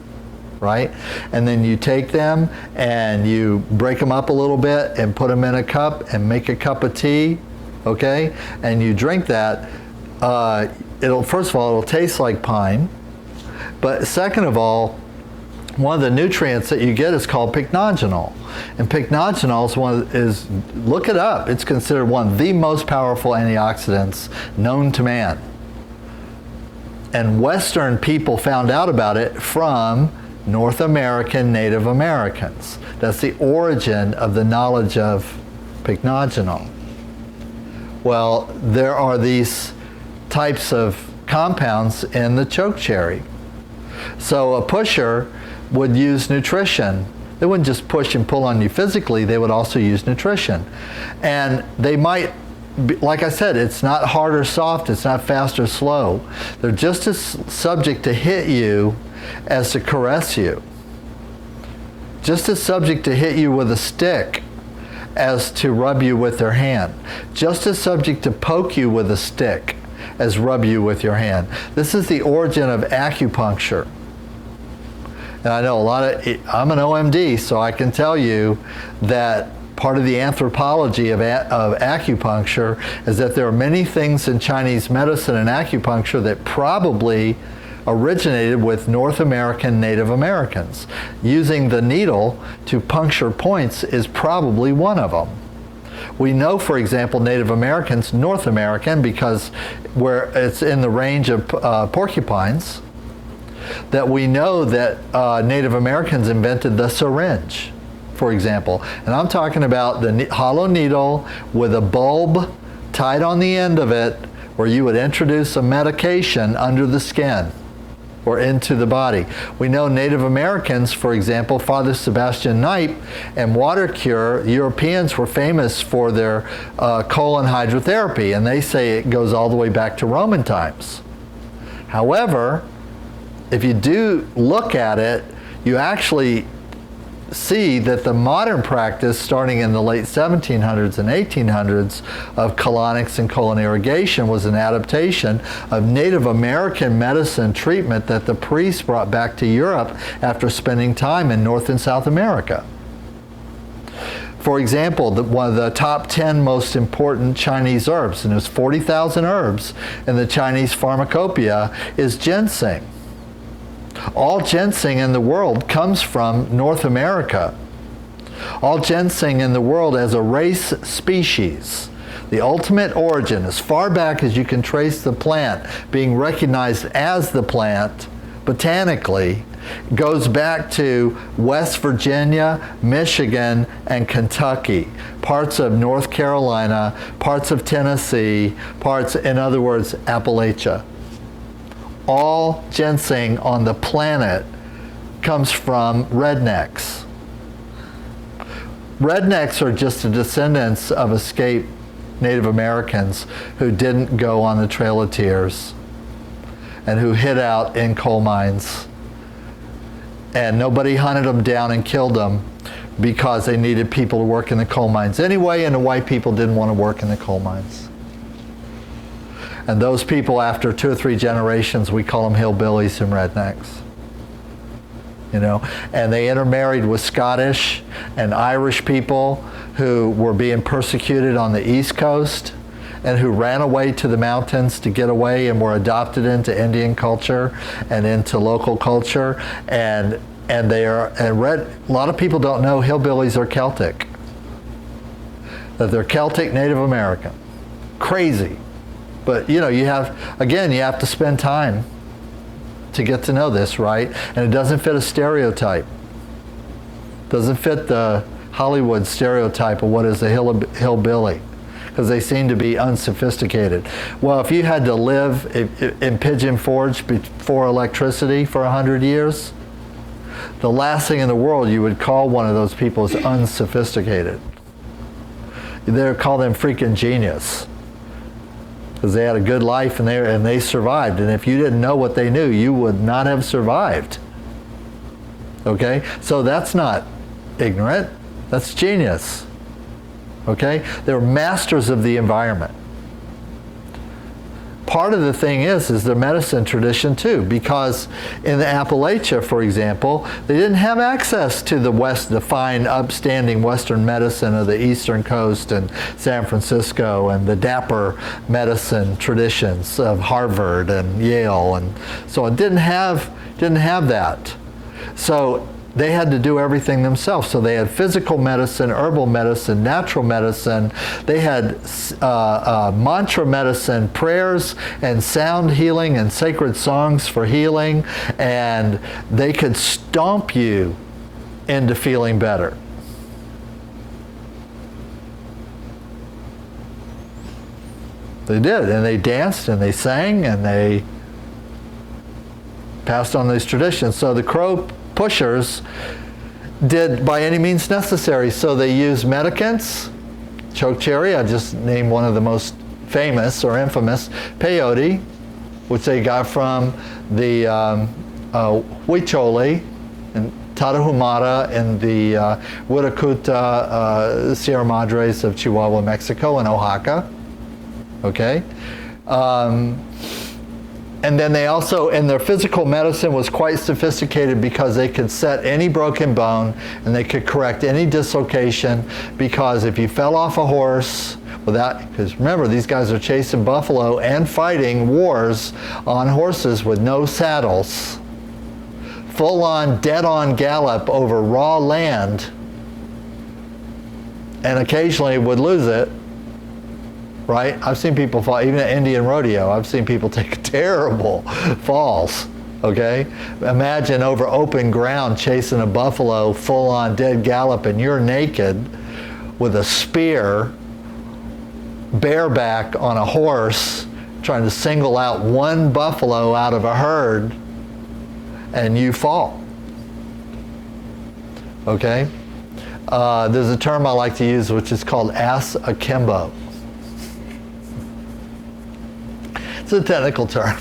right? And then you take them and you break them up a little bit and put them in a cup and make a cup of tea, okay? And you drink that. First of all, it'll taste like pine, but second of all, one of the nutrients that you get is called pycnogenol. And pycnogenol is look it up, it's considered one of the most powerful antioxidants known to man. And Western people found out about it from North American Native Americans. That's the origin of the knowledge of pycnogenol. Well, there are these types of compounds in the chokecherry. So a pusher would use nutrition. They wouldn't just push and pull on you physically, they would also use nutrition. And they might like I said, it's not hard or soft, it's not fast or slow. They're just as subject to hit you as to caress you. Just as subject to hit you with a stick as to rub you with their hand. Just as subject to poke you with a stick as rub you with your hand. This is the origin of acupuncture. And I know I'm an OMD, so I can tell you that part of the anthropology of acupuncture is that there are many things in Chinese medicine and acupuncture that probably originated with North American Native Americans. Using the needle to puncture points is probably one of them. We know, for example, Native Americans, North American, because where it's in the range of porcupines, that we know that Native Americans invented the syringe, for example. And I'm talking about the hollow needle with a bulb tied on the end of it, where you would introduce a medication under the skin or into the body. We know Native Americans, for example, Father Sebastian Knipe and water cure, Europeans were famous for their colon hydrotherapy, and they say it goes all the way back to Roman times. However, if you do look at it, you actually see that the modern practice, starting in the late 1700s and 1800s, of colonics and colon irrigation was an adaptation of Native American medicine treatment that the priests brought back to Europe after spending time in North and South America. For example, one of the top 10 most important Chinese herbs, and there's 40,000 herbs in the Chinese pharmacopoeia, is ginseng. All ginseng in the world comes from North America. All ginseng in the world as a race species. The ultimate origin, as far back as you can trace the plant being recognized as the plant botanically, goes back to West Virginia, Michigan, and Kentucky, parts of North Carolina, parts of Tennessee, parts, in other words, Appalachia. All ginseng on the planet comes from rednecks. Rednecks are just the descendants of escaped Native Americans who didn't go on the Trail of Tears and who hid out in coal mines. And nobody hunted them down and killed them because they needed people to work in the coal mines anyway, and the white people didn't want to work in the coal mines. And those people, after 2 or 3 generations, we call them hillbillies and rednecks. You know, and they intermarried with Scottish and Irish people who were being persecuted on the East Coast and who ran away to the mountains to get away and were adopted into Indian culture and into local culture. And a lot of people don't know hillbillies are Celtic. That they're Celtic Native American. Crazy. But you know, you have to spend time to get to know this, right? And it doesn't fit a stereotype. Doesn't fit the Hollywood stereotype of what is a hillbilly, because they seem to be unsophisticated. Well, if you had to live in Pigeon Forge before electricity for 100 years, the last thing in the world you would call one of those people is unsophisticated. They'd call them freaking genius, because they had a good life and they survived. And if you didn't know what they knew, you would not have survived. Okay? So that's not ignorant. That's genius. Okay? They're masters of the environment. Part of the thing is the medicine tradition too, because in the Appalachia, for example, they didn't have access to the fine, upstanding Western medicine of the Eastern Coast and San Francisco and the dapper medicine traditions of Harvard and Yale, and so it didn't have that. So they had to do everything themselves. So they had physical medicine, herbal medicine, natural medicine. They had mantra medicine, prayers and sound healing and sacred songs for healing. And they could stomp you into feeling better. They did. And they danced and they sang and they passed on these traditions. So the Crow pushers did by any means necessary. So they used medicants, chokecherry, I just named one of the most famous or infamous, peyote, which they got from the Huicholi and Tarahumara in the Huiracuta Sierra Madres of Chihuahua, Mexico, and Oaxaca. Okay? And then they also, and their physical medicine was quite sophisticated because they could set any broken bone and they could correct any dislocation, because if you fell off a horse without, because remember, these guys are chasing buffalo and fighting wars on horses with no saddles, full on, dead on gallop over raw land, and occasionally would lose it. Right? I've seen people fall, even at Indian rodeo, I've seen people take terrible falls, okay? Imagine over open ground chasing a buffalo full on dead gallop, and you're naked with a spear, bareback on a horse, trying to single out one buffalo out of a herd, and you fall, okay? There's a term I like to use which is called ass akimbo. It's a technical term,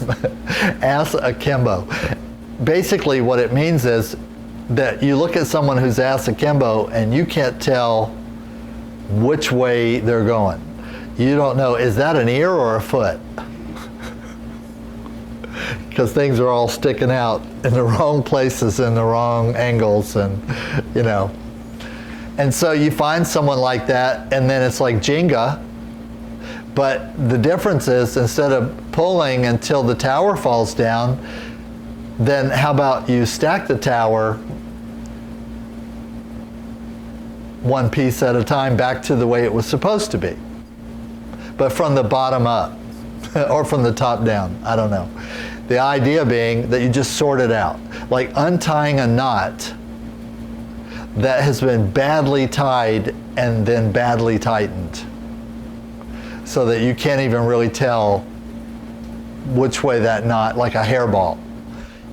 ass akimbo. Basically what it means is that you look at someone who's ass akimbo and you can't tell which way they're going. You don't know, is that an ear or a foot? Because things are all sticking out in the wrong places, in the wrong angles, and you know. And so you find someone like that, and then it's like Jenga. But the difference is, instead of pulling until the tower falls down, then how about you stack the tower one piece at a time back to the way it was supposed to be, but from the bottom up or from the top down, I don't know. The idea being that you just sort it out, like untying a knot that has been badly tied and then badly tightened, so that you can't even really tell which way that knot, like a hairball.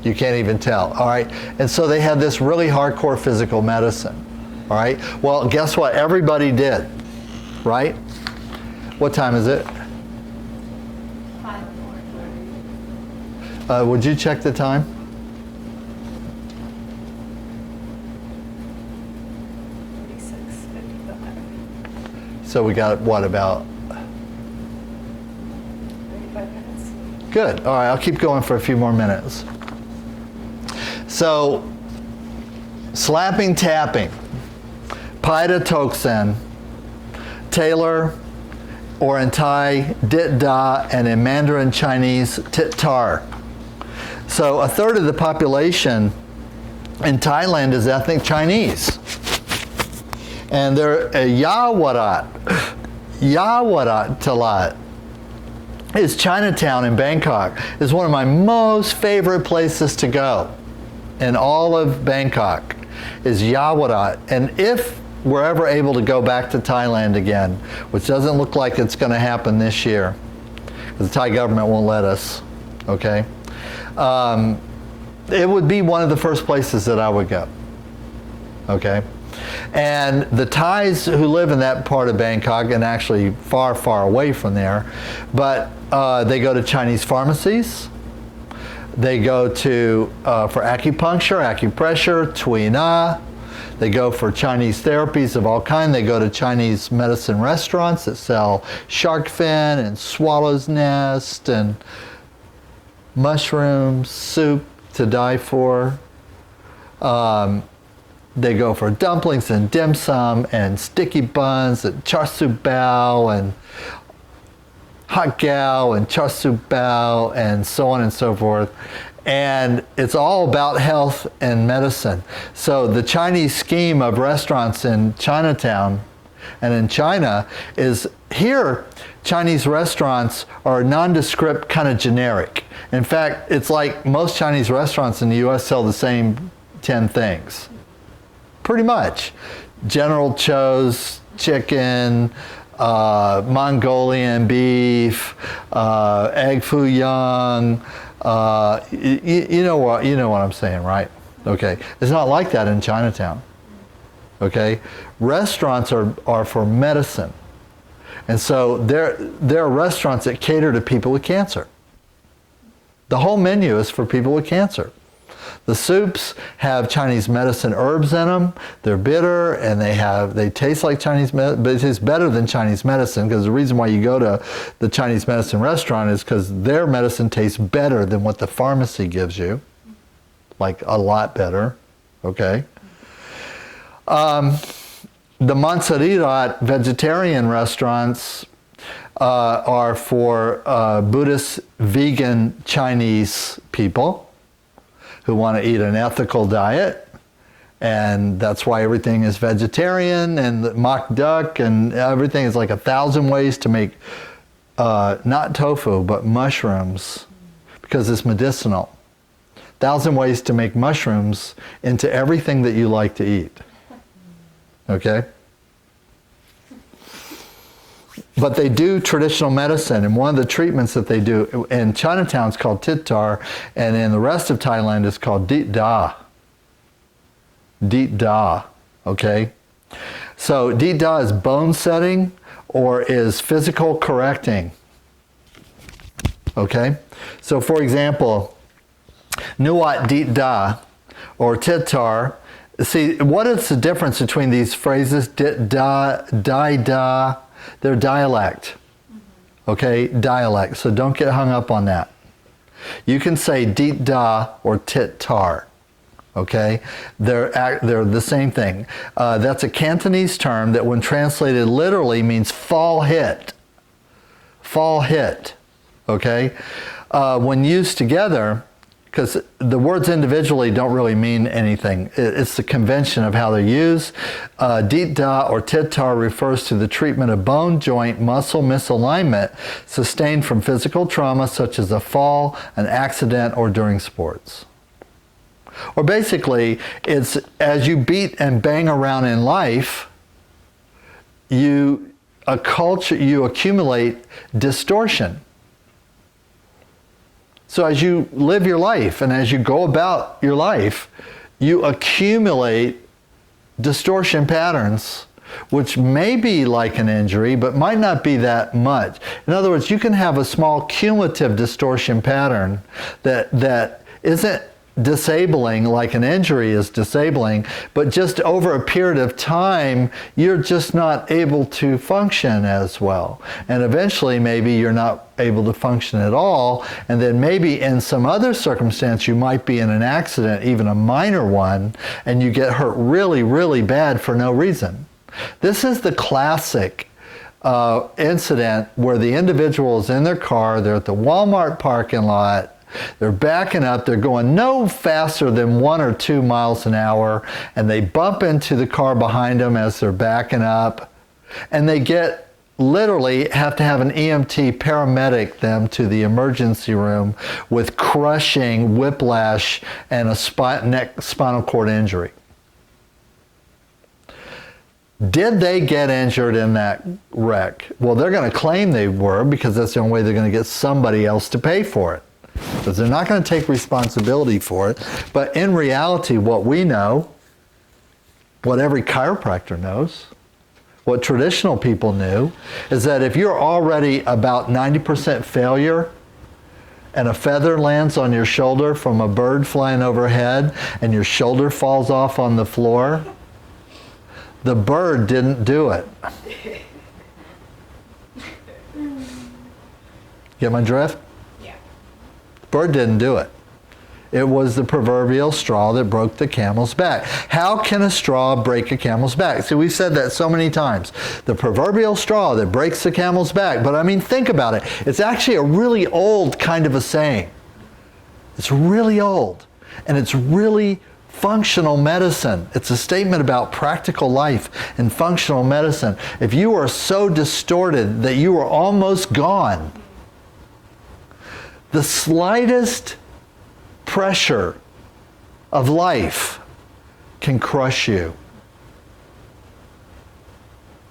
You can't even tell, all right? And so they had this really hardcore physical medicine, all right? Well, guess what? Everybody did, right? What time is it? 5:04. Would you check the time? 36:55. So we got, what, about? 35 minutes. Good. All right, I'll keep going for a few more minutes. So, slapping, tapping, Paida Tok Sen, Taylor, or in Thai, Dit Dha, and in Mandarin Chinese, Tit Tar. So a third of the population in Thailand is ethnic Chinese. And they're Yawarat Talat is Chinatown in Bangkok. Is one of my most favorite places to go in all of Bangkok, is Yawarat. And if we're ever able to go back to Thailand again, which doesn't look like it's going to happen this year, because the Thai government won't let us, okay? It would be one of the first places that I would go, okay? And the Thais who live in that part of Bangkok, and actually far, far away from there, but they go to Chinese pharmacies. They go to, for acupuncture, acupressure, Tui Na. They go for Chinese therapies of all kinds. They go to Chinese medicine restaurants that sell shark fin and swallow's nest and mushrooms, soup to die for. They go for dumplings and dim sum and sticky buns and char siu bao and hot gao and char siu bao and so on and so forth. And it's all about health and medicine. So the Chinese scheme of restaurants in Chinatown and in China is, here Chinese restaurants are nondescript, kind of generic. In fact, it's like most Chinese restaurants in the US sell the same 10 things. Pretty much. General Tso's chicken, Mongolian beef, egg foo young, you know what I'm saying, right? Okay. It's not like that in Chinatown. Okay? Restaurants are for medicine. And so there are restaurants that cater to people with cancer. The whole menu is for people with cancer. The soups have Chinese medicine herbs in them. They're bitter and they taste like Chinese medicine, but it tastes better than Chinese medicine, because the reason why you go to the Chinese medicine restaurant is because their medicine tastes better than what the pharmacy gives you. Like a lot better, okay? The Montserrat vegetarian restaurants are for Buddhist, vegan, Chinese people who want to eat an ethical diet, and that's why everything is vegetarian, and the mock duck and everything is like 1,000 ways to make not tofu but mushrooms, because it's medicinal. 1,000 ways to make mushrooms into everything that you like to eat. Okay? But they do traditional medicine, and one of the treatments that they do in Chinatown is called Dit Dha, and in the rest of Thailand it's called Dit Dha. Dit Dha, okay? So Dit Dha is bone setting or is physical correcting, okay? So for example, Nuad Dit Dha or Dit Dha, see, what is the difference between these phrases? Dit Dha, Dai Da, they're dialect, okay? Dialect, so don't get hung up on that. You can say Dit Dha or Dit Dha, okay? They're the same thing. That's a Cantonese term that when translated literally means fall hit. Fall hit, okay? When used together, because the words individually don't really mean anything. It's the convention of how they're used. Dit Dha or Dit Dha refers to the treatment of bone, joint, muscle misalignment sustained from physical trauma such as a fall, an accident, or during sports. Or basically, it's as you beat and bang around in life, you accumulate distortion. So as you live your life and as you go about your life, you accumulate distortion patterns, which may be like an injury, but might not be that much. In other words, you can have a small cumulative distortion pattern that isn't disabling like an injury is disabling, but just over a period of time, you're just not able to function as well. And eventually, maybe you're not able to function at all, and then maybe in some other circumstance, you might be in an accident, even a minor one, and you get hurt really, really bad for no reason. This is the classic incident where the individual is in their car, they're at the Walmart parking lot, they're backing up, they're going no faster than 1 or 2 miles an hour, and they bump into the car behind them as they're backing up, and they literally have to have an EMT paramedic them to the emergency room with crushing whiplash and a spinal cord injury. Did they get injured in that wreck? Well, they're going to claim they were, because that's the only way they're going to get somebody else to pay for it. Because they're not going to take responsibility for it. But in reality, what we know, what every chiropractor knows, what traditional people knew, is that if you're already about 90% failure and a feather lands on your shoulder from a bird flying overhead and your shoulder falls off on the floor, the bird didn't do it. Get my drift? Bird didn't do it. It was the proverbial straw that broke the camel's back. How can a straw break a camel's back? See, we've said that so many times. The proverbial straw that breaks the camel's back. But I mean, think about it. It's actually a really old kind of a saying. It's really old. And it's really functional medicine. It's a statement about practical life and functional medicine. If you are so distorted that you are almost gone, the slightest pressure of life can crush you.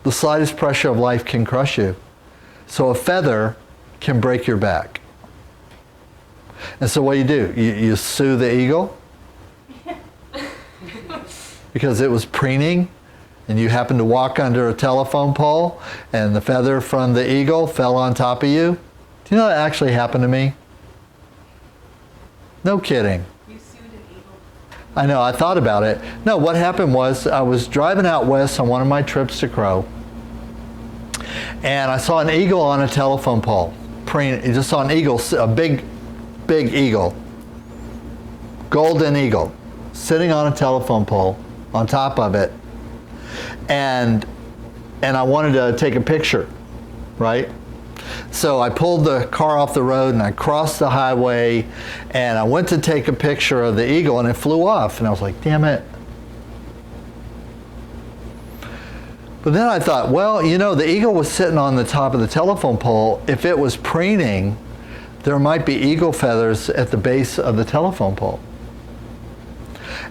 The slightest pressure of life can crush you. So a feather can break your back. And so what do? You sue the eagle because it was preening and you happened to walk under a telephone pole and the feather from the eagle fell on top of you? Do you know that actually happened to me? No kidding. You sued an eagle. I know, I thought about it. No, what happened was I was driving out west on one of my trips to Crow, and I saw an eagle on a telephone pole. I just saw an eagle, a big eagle, golden eagle, sitting on a telephone pole on top of it. And I wanted to take a picture, right? So I pulled the car off the road and I crossed the highway and I went to take a picture of the eagle and it flew off, and I was like, damn it. But then I thought, well, you know, the eagle was sitting on the top of the telephone pole. If it was preening, there might be eagle feathers at the base of the telephone pole.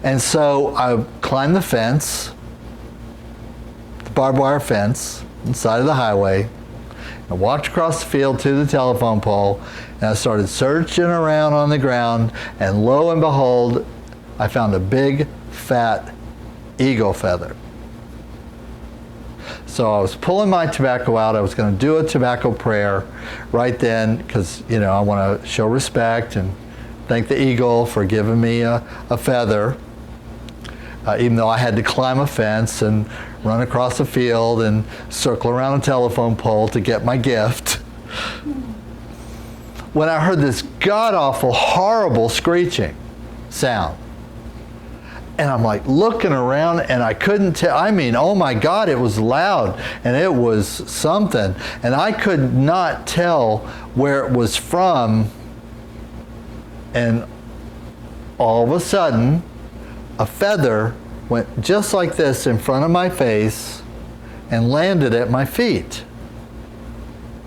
And so I climbed the fence, the barbed wire fence, on the side of the highway. I walked across the field to the telephone pole, and I started searching around on the ground, and lo and behold, I found a big, fat eagle feather. So I was pulling my tobacco out. I was going to do a tobacco prayer right then, because, you know, I want to show respect and thank the eagle for giving me a feather, even though I had to climb a fence and run across a field and circle around a telephone pole to get my gift. When I heard this god-awful, horrible screeching sound, and I'm like looking around and I couldn't tell, I mean, oh my God, it was loud and it was something. And I could not tell where it was from. And all of a sudden, a feather went just like this in front of my face and landed at my feet.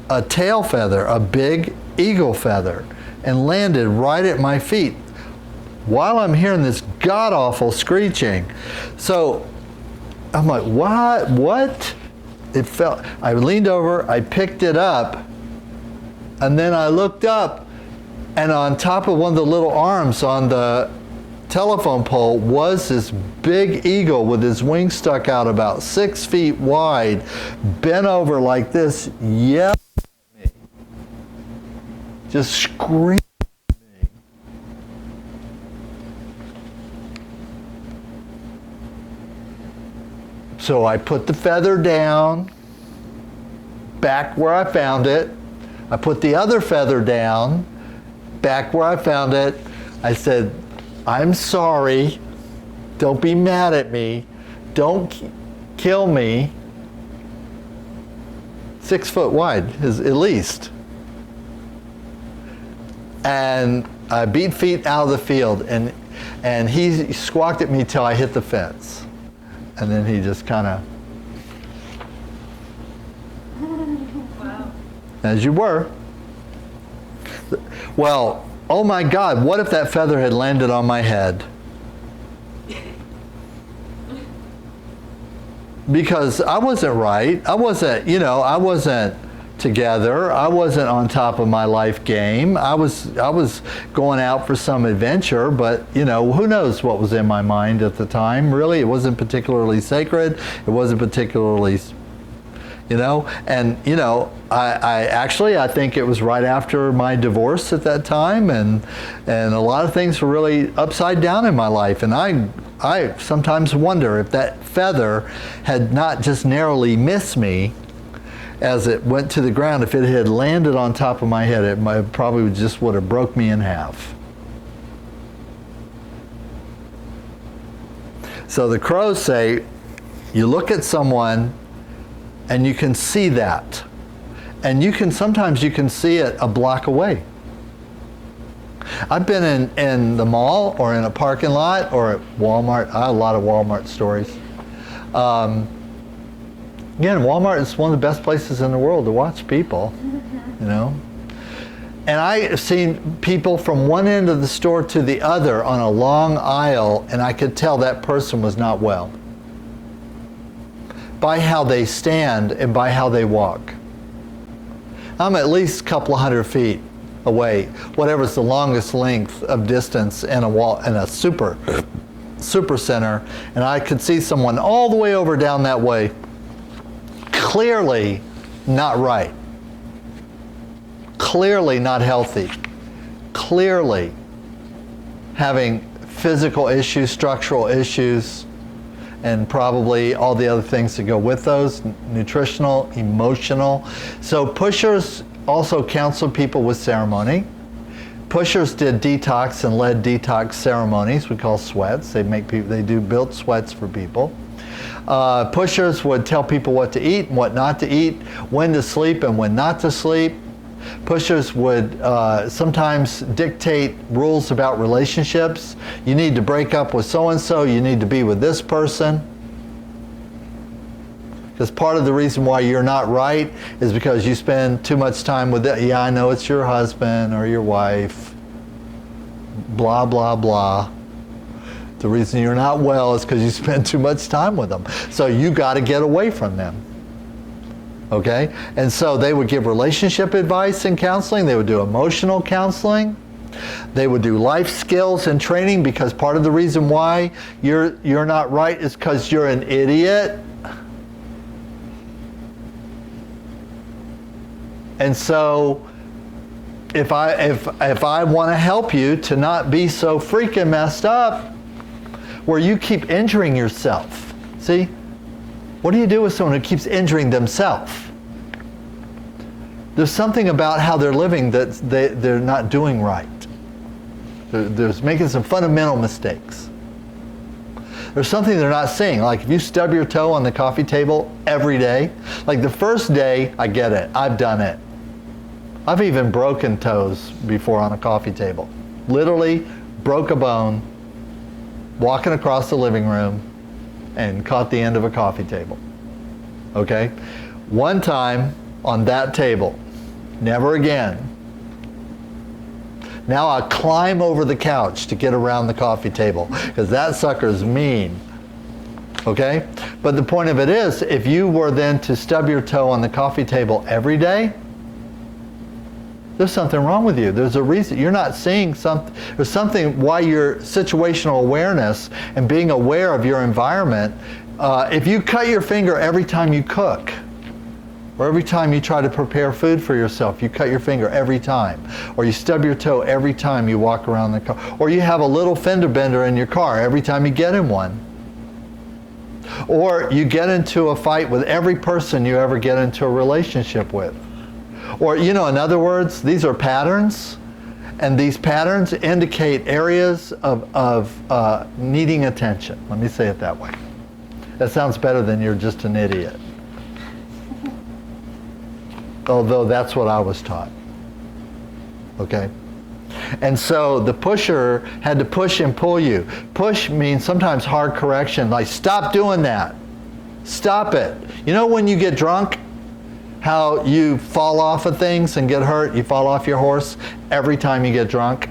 A tail feather, a big eagle feather, and landed right at my feet while I'm hearing this god-awful screeching. So I'm like, what? It felt, I leaned over, I picked it up, and then I looked up, and on top of one of the little arms on the telephone pole was this big eagle with his wings stuck out about 6 feet wide, bent over like this, yelling at me. Just screaming. So I put the feather down, back where I found it. I put the other feather down, back where I found it. I said, I'm sorry. Don't be mad at me. Don't kill me. 6 foot wide is at least. And I beat feet out of the field, and he squawked at me till I hit the fence. And then he just kind of, Wow. as you were. Well, oh my God, what if that feather had landed on my head? Because I wasn't right. I wasn't together. I wasn't on top of my life game. I was going out for some adventure, but you know, who knows what was in my mind at the time. Really, it wasn't particularly sacred. It wasn't particularly, you know, and you know, I think it was right after my divorce at that time, and a lot of things were really upside down in my life, and I sometimes wonder if that feather had not just narrowly missed me as it went to the ground. If it had landed on top of my head, it probably just would have broke me in half. So the crows say, you look at someone and you can see that. And sometimes you can see it a block away. I've been in the mall or in a parking lot or at Walmart. I have a lot of Walmart stories. Again, Walmart is one of the best places in the world to watch people, you know. And I've seen people from one end of the store to the other on a long aisle, and I could tell that person was not well by how they stand and by how they walk. I'm at least a couple of 100 feet away, whatever's the longest length of distance in a super super center, and I could see someone all the way over down that way, clearly not right, clearly not healthy, clearly having physical issues, structural issues, and probably all the other things that go with those, nutritional, emotional. So pushers also counseled people with ceremony. Pushers did detox and led detox ceremonies we call sweats. They do built sweats for people. Pushers would tell people what to eat and what not to eat, when to sleep and when not to sleep. Pushers would sometimes dictate rules about relationships. You need to break up with so-and-so, you need to be with this person. Because part of the reason why you're not right is because you spend too much time with it. Yeah, I know it's your husband or your wife. Blah, blah, blah. The reason you're not well is because you spend too much time with them. So you got to get away from them. Okay? And so they would give relationship advice and counseling. They would do emotional counseling. They would do life skills and training, because part of the reason why you're not right is because you're an idiot. And so if I want to help you to not be so freaking messed up where you keep injuring yourself. See? What do you do with someone who keeps injuring themselves? There's something about how they're living that they're not doing right. They're making some fundamental mistakes. There's something they're not seeing. Like if you stub your toe on the coffee table every day, like the first day, I get it. I've done it. I've even broken toes before on a coffee table. Literally broke a bone walking across the living room and caught the end of a coffee table. Okay? One time on that table. Never again. Now I climb over the couch to get around the coffee table because that sucker's mean. Okay? But the point of it is, if you were then to stub your toe on the coffee table every day, there's something wrong with you. There's a reason. You're not seeing something. There's something why your situational awareness and being aware of your environment, if you cut your finger every time you cook, or every time you try to prepare food for yourself, you cut your finger every time. Or you stub your toe every time you walk around the car. Or you have a little fender bender in your car every time you get in one. Or you get into a fight with every person you ever get into a relationship with. Or, in other words, these are patterns, and these patterns indicate areas of needing attention. Let me say it that way. That sounds better than you're just an idiot. Although that's what I was taught. Okay? And so the pusher had to push and pull you. Push means sometimes hard correction, like stop doing that. Stop it. You know when you get drunk, how you fall off of things and get hurt? You fall off your horse every time you get drunk.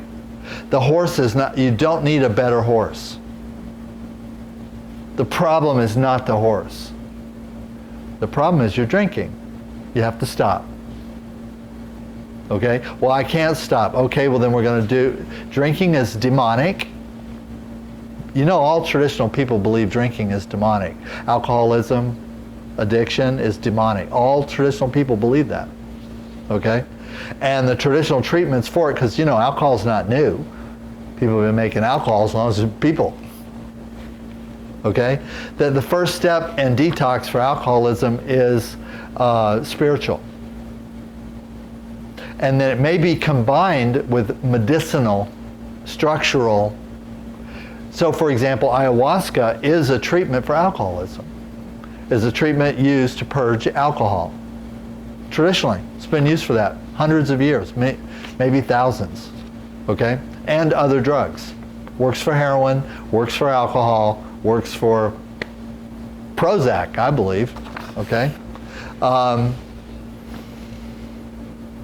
The horse is not, you don't need a better horse. The problem is not the horse. The problem is you're drinking. You have to stop. Okay? Well, I can't stop. Okay, well then we're going to do, drinking is demonic. All traditional people believe drinking is demonic. Alcoholism, addiction is demonic. All traditional people believe that. Okay? And the traditional treatments for it, because alcohol is not new. People have been making alcohol as long as there's people. Okay? The first step in detox for alcoholism is spiritual. And then it may be combined with medicinal, structural. So for example, ayahuasca is a treatment for alcoholism. Is a treatment used to purge alcohol. Traditionally, it's been used for that hundreds of years, maybe thousands, okay? And other drugs. Works for heroin, works for alcohol, works for Prozac, I believe, okay?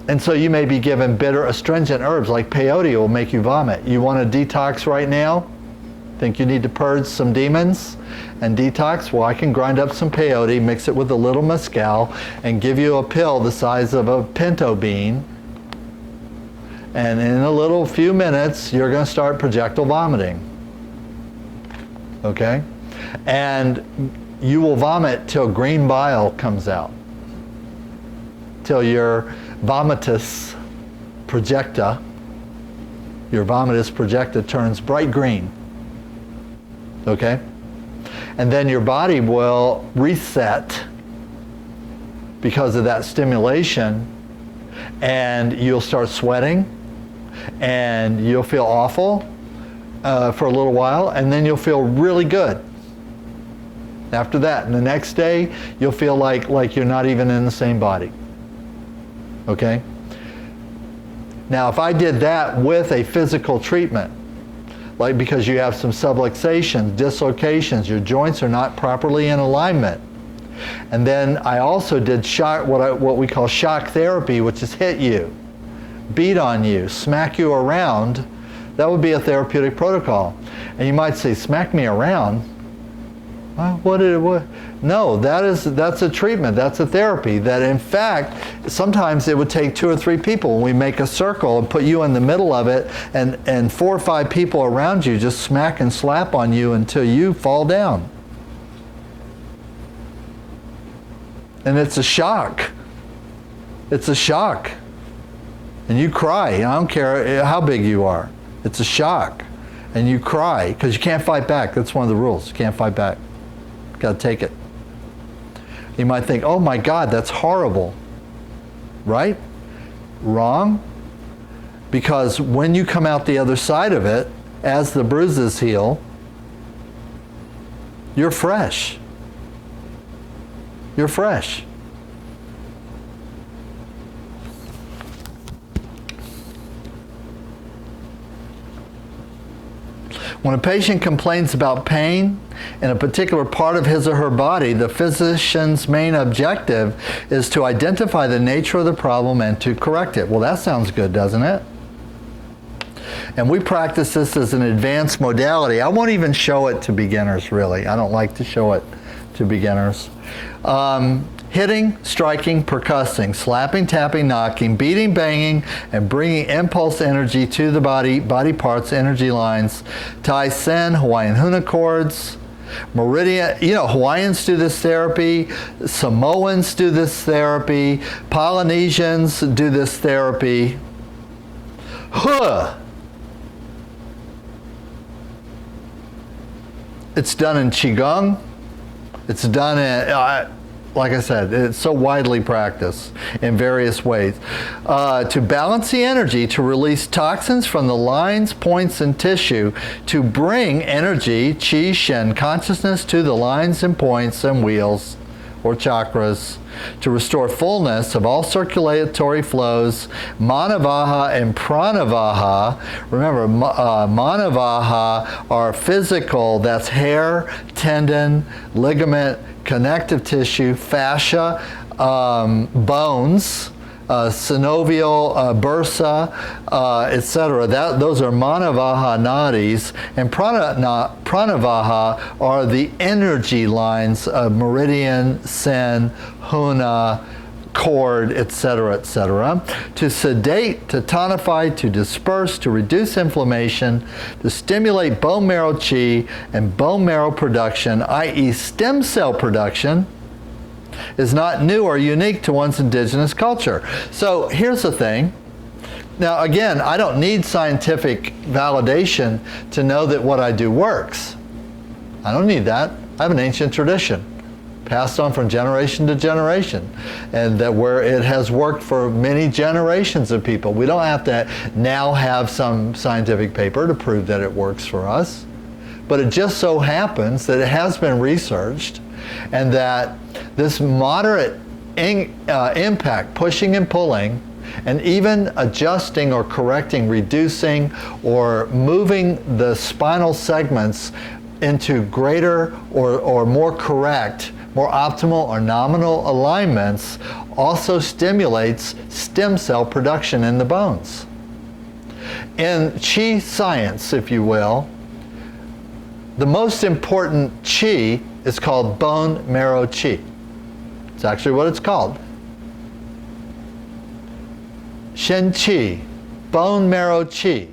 And so you may be given bitter astringent herbs like peyote will make you vomit. You want to detox right now? Think you need to purge some demons and detox? Well, I can grind up some peyote, mix it with a little mezcal, and give you a pill the size of a pinto bean. And in a few minutes, you're going to start projectile vomiting. okay? And you will vomit till green bile comes out, till your vomitus projecta, your vomitus projecta turns bright green, okay? And then your body will reset because of that stimulation, and you'll start sweating, and you'll feel awful for a little while, and then you'll feel really good after that. And the next day, you'll feel like you're not even in the same body. Okay? Now, if I did that with a physical treatment, like because you have some subluxations, dislocations, your joints are not properly in alignment, and then I also did shock, what we call shock therapy, which is hit you, beat on you, smack you around, that would be a therapeutic protocol. And you might say, smack me around? What? No, that's a treatment, that's a therapy. That in fact, sometimes it would take 2 or 3 people when we make a circle and put you in the middle of it, and 4 or 5 people around you just smack and slap on you until you fall down. And it's a shock. It's a shock. And you cry. I don't care how big you are. It's a shock. And you cry because you can't fight back. That's one of the rules. You can't fight back. You've got to take it. You might think, oh my God, that's horrible. Right? Wrong. Because when you come out the other side of it, as the bruises heal, you're fresh. You're fresh. When a patient complains about pain in a particular part of his or her body, the physician's main objective is to identify the nature of the problem and to correct it. Well, that sounds good, doesn't it? And we practice this as an advanced modality. I won't even show it to beginners, really. I don't like to show it to beginners. Hitting, striking, percussing, slapping, tapping, knocking, beating, banging, and bringing impulse energy to the body parts, energy lines. Tai Sen, Hawaiian Huna chords, Meridian, Hawaiians do this therapy, Samoans do this therapy, Polynesians do this therapy. Huh! It's done in Qigong. It's done in, like I said, it's so widely practiced in various ways. To balance the energy, to release toxins from the lines, points, and tissue, to bring energy, chi, shen, consciousness to the lines and points and wheels, or chakras, to restore fullness of all circulatory flows, manavaha and pranavaha. Remember, manavaha are physical, that's hair, tendon, ligament, connective tissue, fascia, bones, synovial, bursa, etc. Those are manavaha nadis, and pranavaha are the energy lines of meridian, sen, huna, cord, etc., etc. To sedate, to tonify, to disperse, to reduce inflammation, to stimulate bone marrow chi and bone marrow production, i.e. stem cell production, is not new or unique to one's indigenous culture. So here's the thing. Now again, I don't need scientific validation to know that what I do works. I don't need that. I have an ancient tradition passed on from generation to generation, and that where it has worked for many generations of people. We don't have to now have some scientific paper to prove that it works for us, but it just so happens that it has been researched, and that this moderate impact, pushing and pulling, and even adjusting or correcting, reducing or moving the spinal segments into greater or more correct, more optimal or nominal alignments also stimulates stem cell production in the bones. In Chi science, if you will, the most important Chi is called bone marrow Chi. It's actually what it's called. Shen Chi, bone marrow Chi.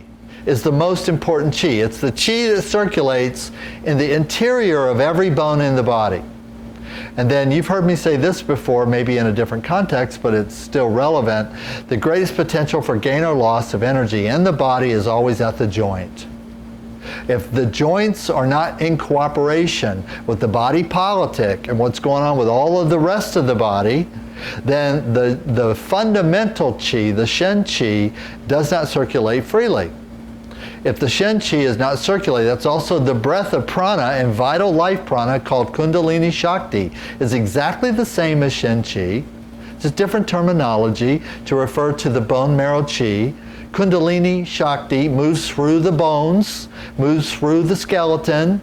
is the most important chi. It's the chi that circulates in the interior of every bone in the body. And then you've heard me say this before, maybe in a different context, but it's still relevant. The greatest potential for gain or loss of energy in the body is always at the joint. If the joints are not in cooperation with the body politic and what's going on with all of the rest of the body, then the fundamental chi, the Shen chi, does not circulate freely. If the Shen chi is not circulating, that's also the breath of prana and vital life prana called Kundalini Shakti. Is exactly the same as Shen chi. It's a different terminology to refer to the bone marrow chi. Kundalini Shakti moves through the bones, moves through the skeleton.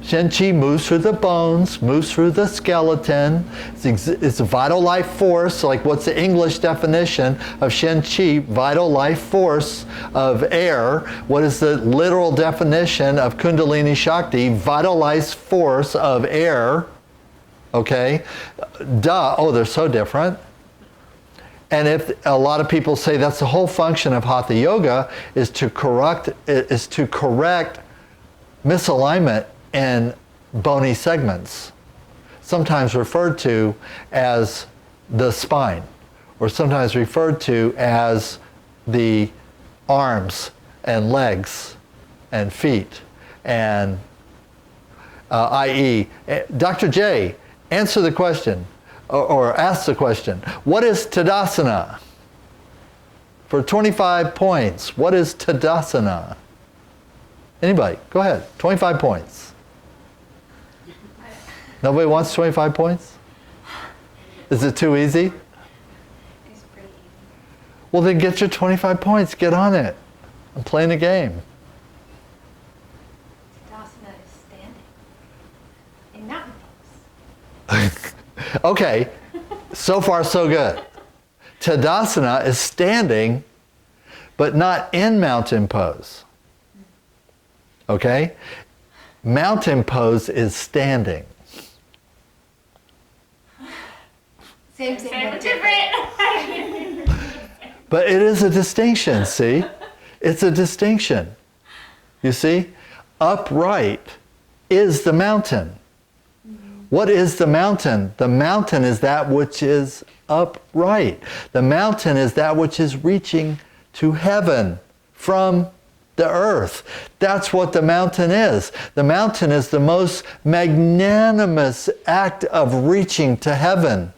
Shen Chi moves through the bones, moves through the skeleton. It's a vital life force. Like, what's the English definition of Shen Chi? Vital life force of air. What is the literal definition of Kundalini Shakti? Vital life force of air. Okay? Duh. Oh, they're so different. And if a lot of people say that's the whole function of Hatha Yoga, is to correct misalignment in bony segments, sometimes referred to as the spine, or sometimes referred to as the arms and legs and feet, and i.e., Dr. J, answer the question, or ask the question, what is Tadasana? For 25 points, what is Tadasana? Anybody, go ahead, 25 points. Nobody wants 25 points? Is it too easy? It's pretty easy. Well, then get your 25 points. Get on it. I'm playing a game. Tadasana is standing in mountain pose. Okay, so far so good. Tadasana is standing, but not in mountain pose. Okay? Mountain pose is standing. Same, but different. But it is a distinction, see? It's a distinction. You see? Upright is the mountain. What is the mountain? The mountain is that which is upright. The mountain is that which is reaching to heaven from the earth. That's what the mountain is. The mountain is the most magnanimous act of reaching to heaven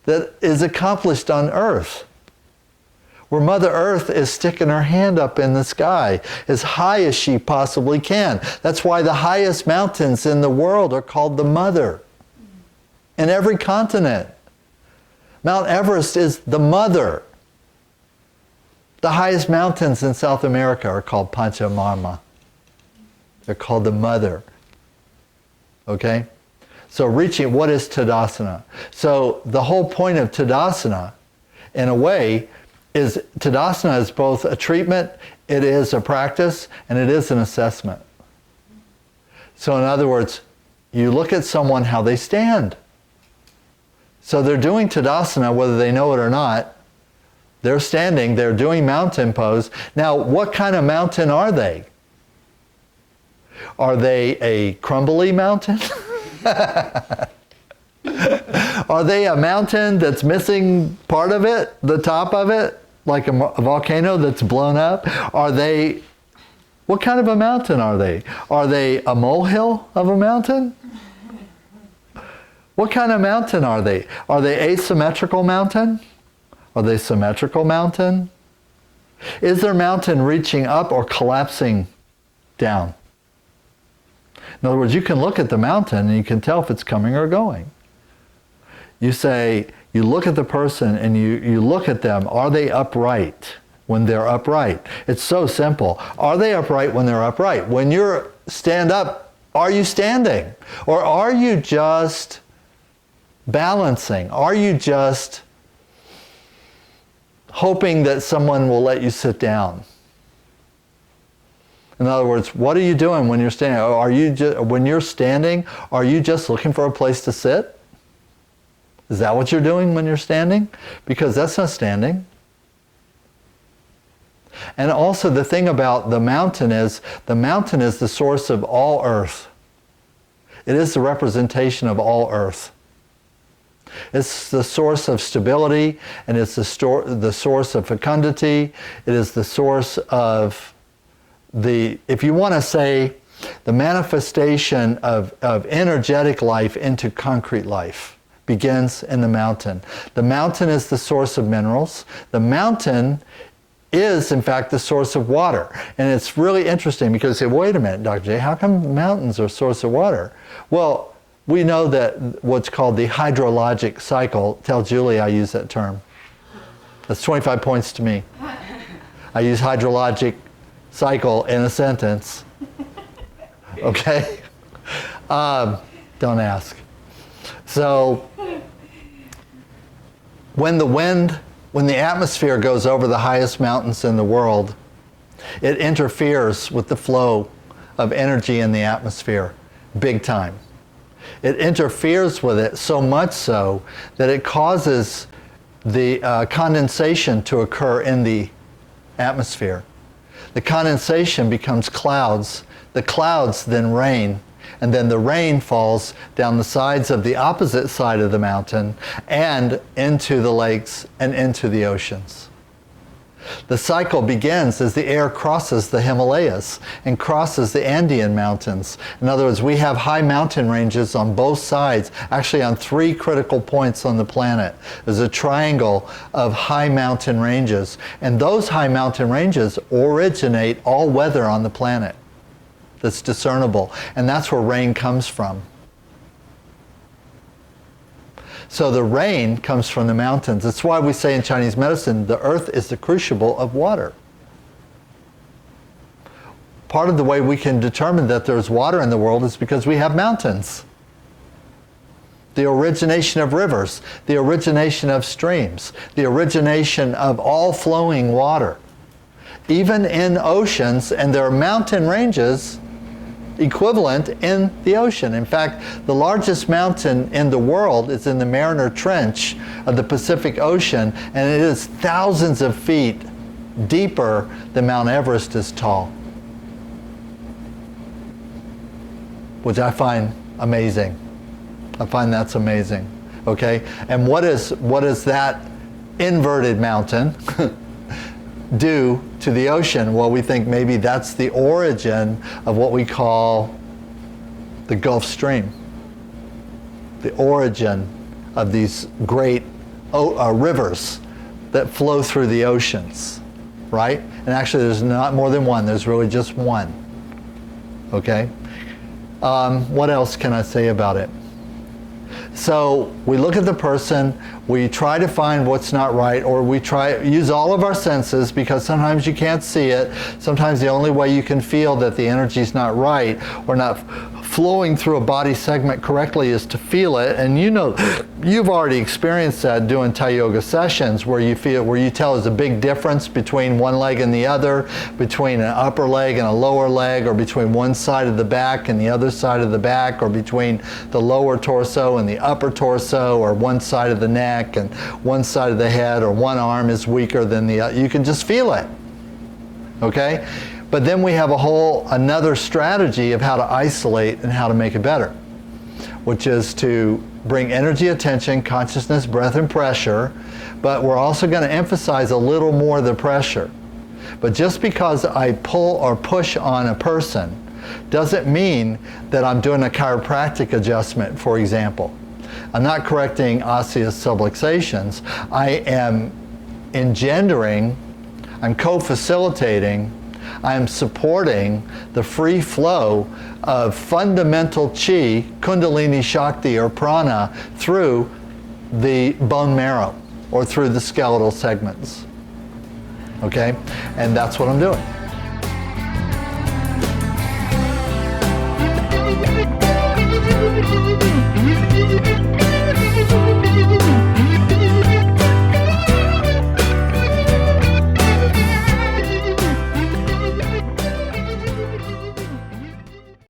that is accomplished on earth. Where Mother Earth is sticking her hand up in the sky as high as she possibly can. That's why the highest mountains in the world are called the Mother. In every continent. Mount Everest is the Mother. The highest mountains in South America are called Panchamarma. They're called the Mother. Okay? So reaching, what is Tadasana? So the whole point of Tadasana, in a way, is Tadasana is both a treatment, it is a practice, and it is an assessment. So in other words, you look at someone how they stand. So they're doing Tadasana whether they know it or not. They're standing, they're doing mountain pose. Now, what kind of mountain are they? Are they a crumbly mountain? Are they a mountain that's missing part of it, the top of it, like a volcano that's blown up? Are they, what kind of a mountain are they? Are they a molehill of a mountain? What kind of mountain are they? Are they asymmetrical mountain? Are they symmetrical mountain? Is their mountain reaching up or collapsing down? In other words, you can look at the mountain and you can tell if it's coming or going. You say, you look at the person and you look at them, are they upright when they're upright? It's so simple. Are they upright when they're upright? When you stand up, are you standing? Or are you just balancing? Are you just hoping that someone will let you sit down? In other words, what are you doing when you're standing? When you're standing, are you just looking for a place to sit? Is that what you're doing when you're standing? Because that's not standing. And also the thing about the mountain is the source of all earth. It is the representation of all earth. It's the source of stability, and it's the source of fecundity. It is the source of if you want to say, the manifestation of energetic life into concrete life begins in the mountain. The mountain is the source of minerals. The mountain is, in fact, the source of water. And it's really interesting because you say, wait a minute, Dr. J, how come mountains are a source of water? Well, we know that what's called the hydrologic cycle, tell Julie I use that term. That's 25 points to me. I use hydrologic cycle in a sentence. Okay? Don't ask. So, when the atmosphere goes over the highest mountains in the world, it interferes with the flow of energy in the atmosphere, big time. It interferes with it so much so that it causes the condensation to occur in the atmosphere. The condensation becomes clouds. The clouds then rain, and then the rain falls down the sides of the opposite side of the mountain and into the lakes and into the oceans. The cycle begins as the air crosses the Himalayas and crosses the Andean mountains. In other words, we have high mountain ranges on both sides, actually on 3 critical points on the planet. There's a triangle of high mountain ranges, and those high mountain ranges originate all weather on the planet that's discernible, and that's where rain comes from. So the rain comes from the mountains. That's why we say in Chinese medicine, the earth is the crucible of water. Part of the way we can determine that there's water in the world is because we have mountains. The origination of rivers, the origination of streams, the origination of all flowing water. Even in oceans, and there are mountain ranges equivalent in the ocean. In fact, the largest mountain in the world is in the Mariner Trench of the Pacific Ocean, and it is thousands of feet deeper than Mount Everest is tall, which I find amazing. I find that's amazing. Okay? And what is that inverted mountain do to the ocean? Well, we think maybe that's the origin of what we call the Gulf Stream. The origin of these great rivers that flow through the oceans, right? And actually there's not more than one, there's really just one. Okay? What else can I say about it? So we look at the person, we try to find what's not right, or we use all of our senses, because sometimes you can't see it. Sometimes the only way you can feel that the energy's not right or not flowing through a body segment correctly is to feel it. And you know, you've already experienced that doing Thai yoga sessions where you tell there's a big difference between one leg and the other, between an upper leg and a lower leg, or between one side of the back and the other side of the back, or between the lower torso and the upper torso, or one side of the neck and one side of the head, or one arm is weaker than the other. You can just feel it. Okay? But then we have another strategy of how to isolate and how to make it better, which is to bring energy, attention, consciousness, breath, and pressure, but we're also going to emphasize a little more the pressure. But just because I pull or push on a person doesn't mean that I'm doing a chiropractic adjustment, for example. I'm not correcting osseous subluxations. I am engendering, I'm co-facilitating, I am supporting the free flow of fundamental chi, Kundalini Shakti or prana, through the bone marrow or through the skeletal segments. Okay? And that's what I'm doing.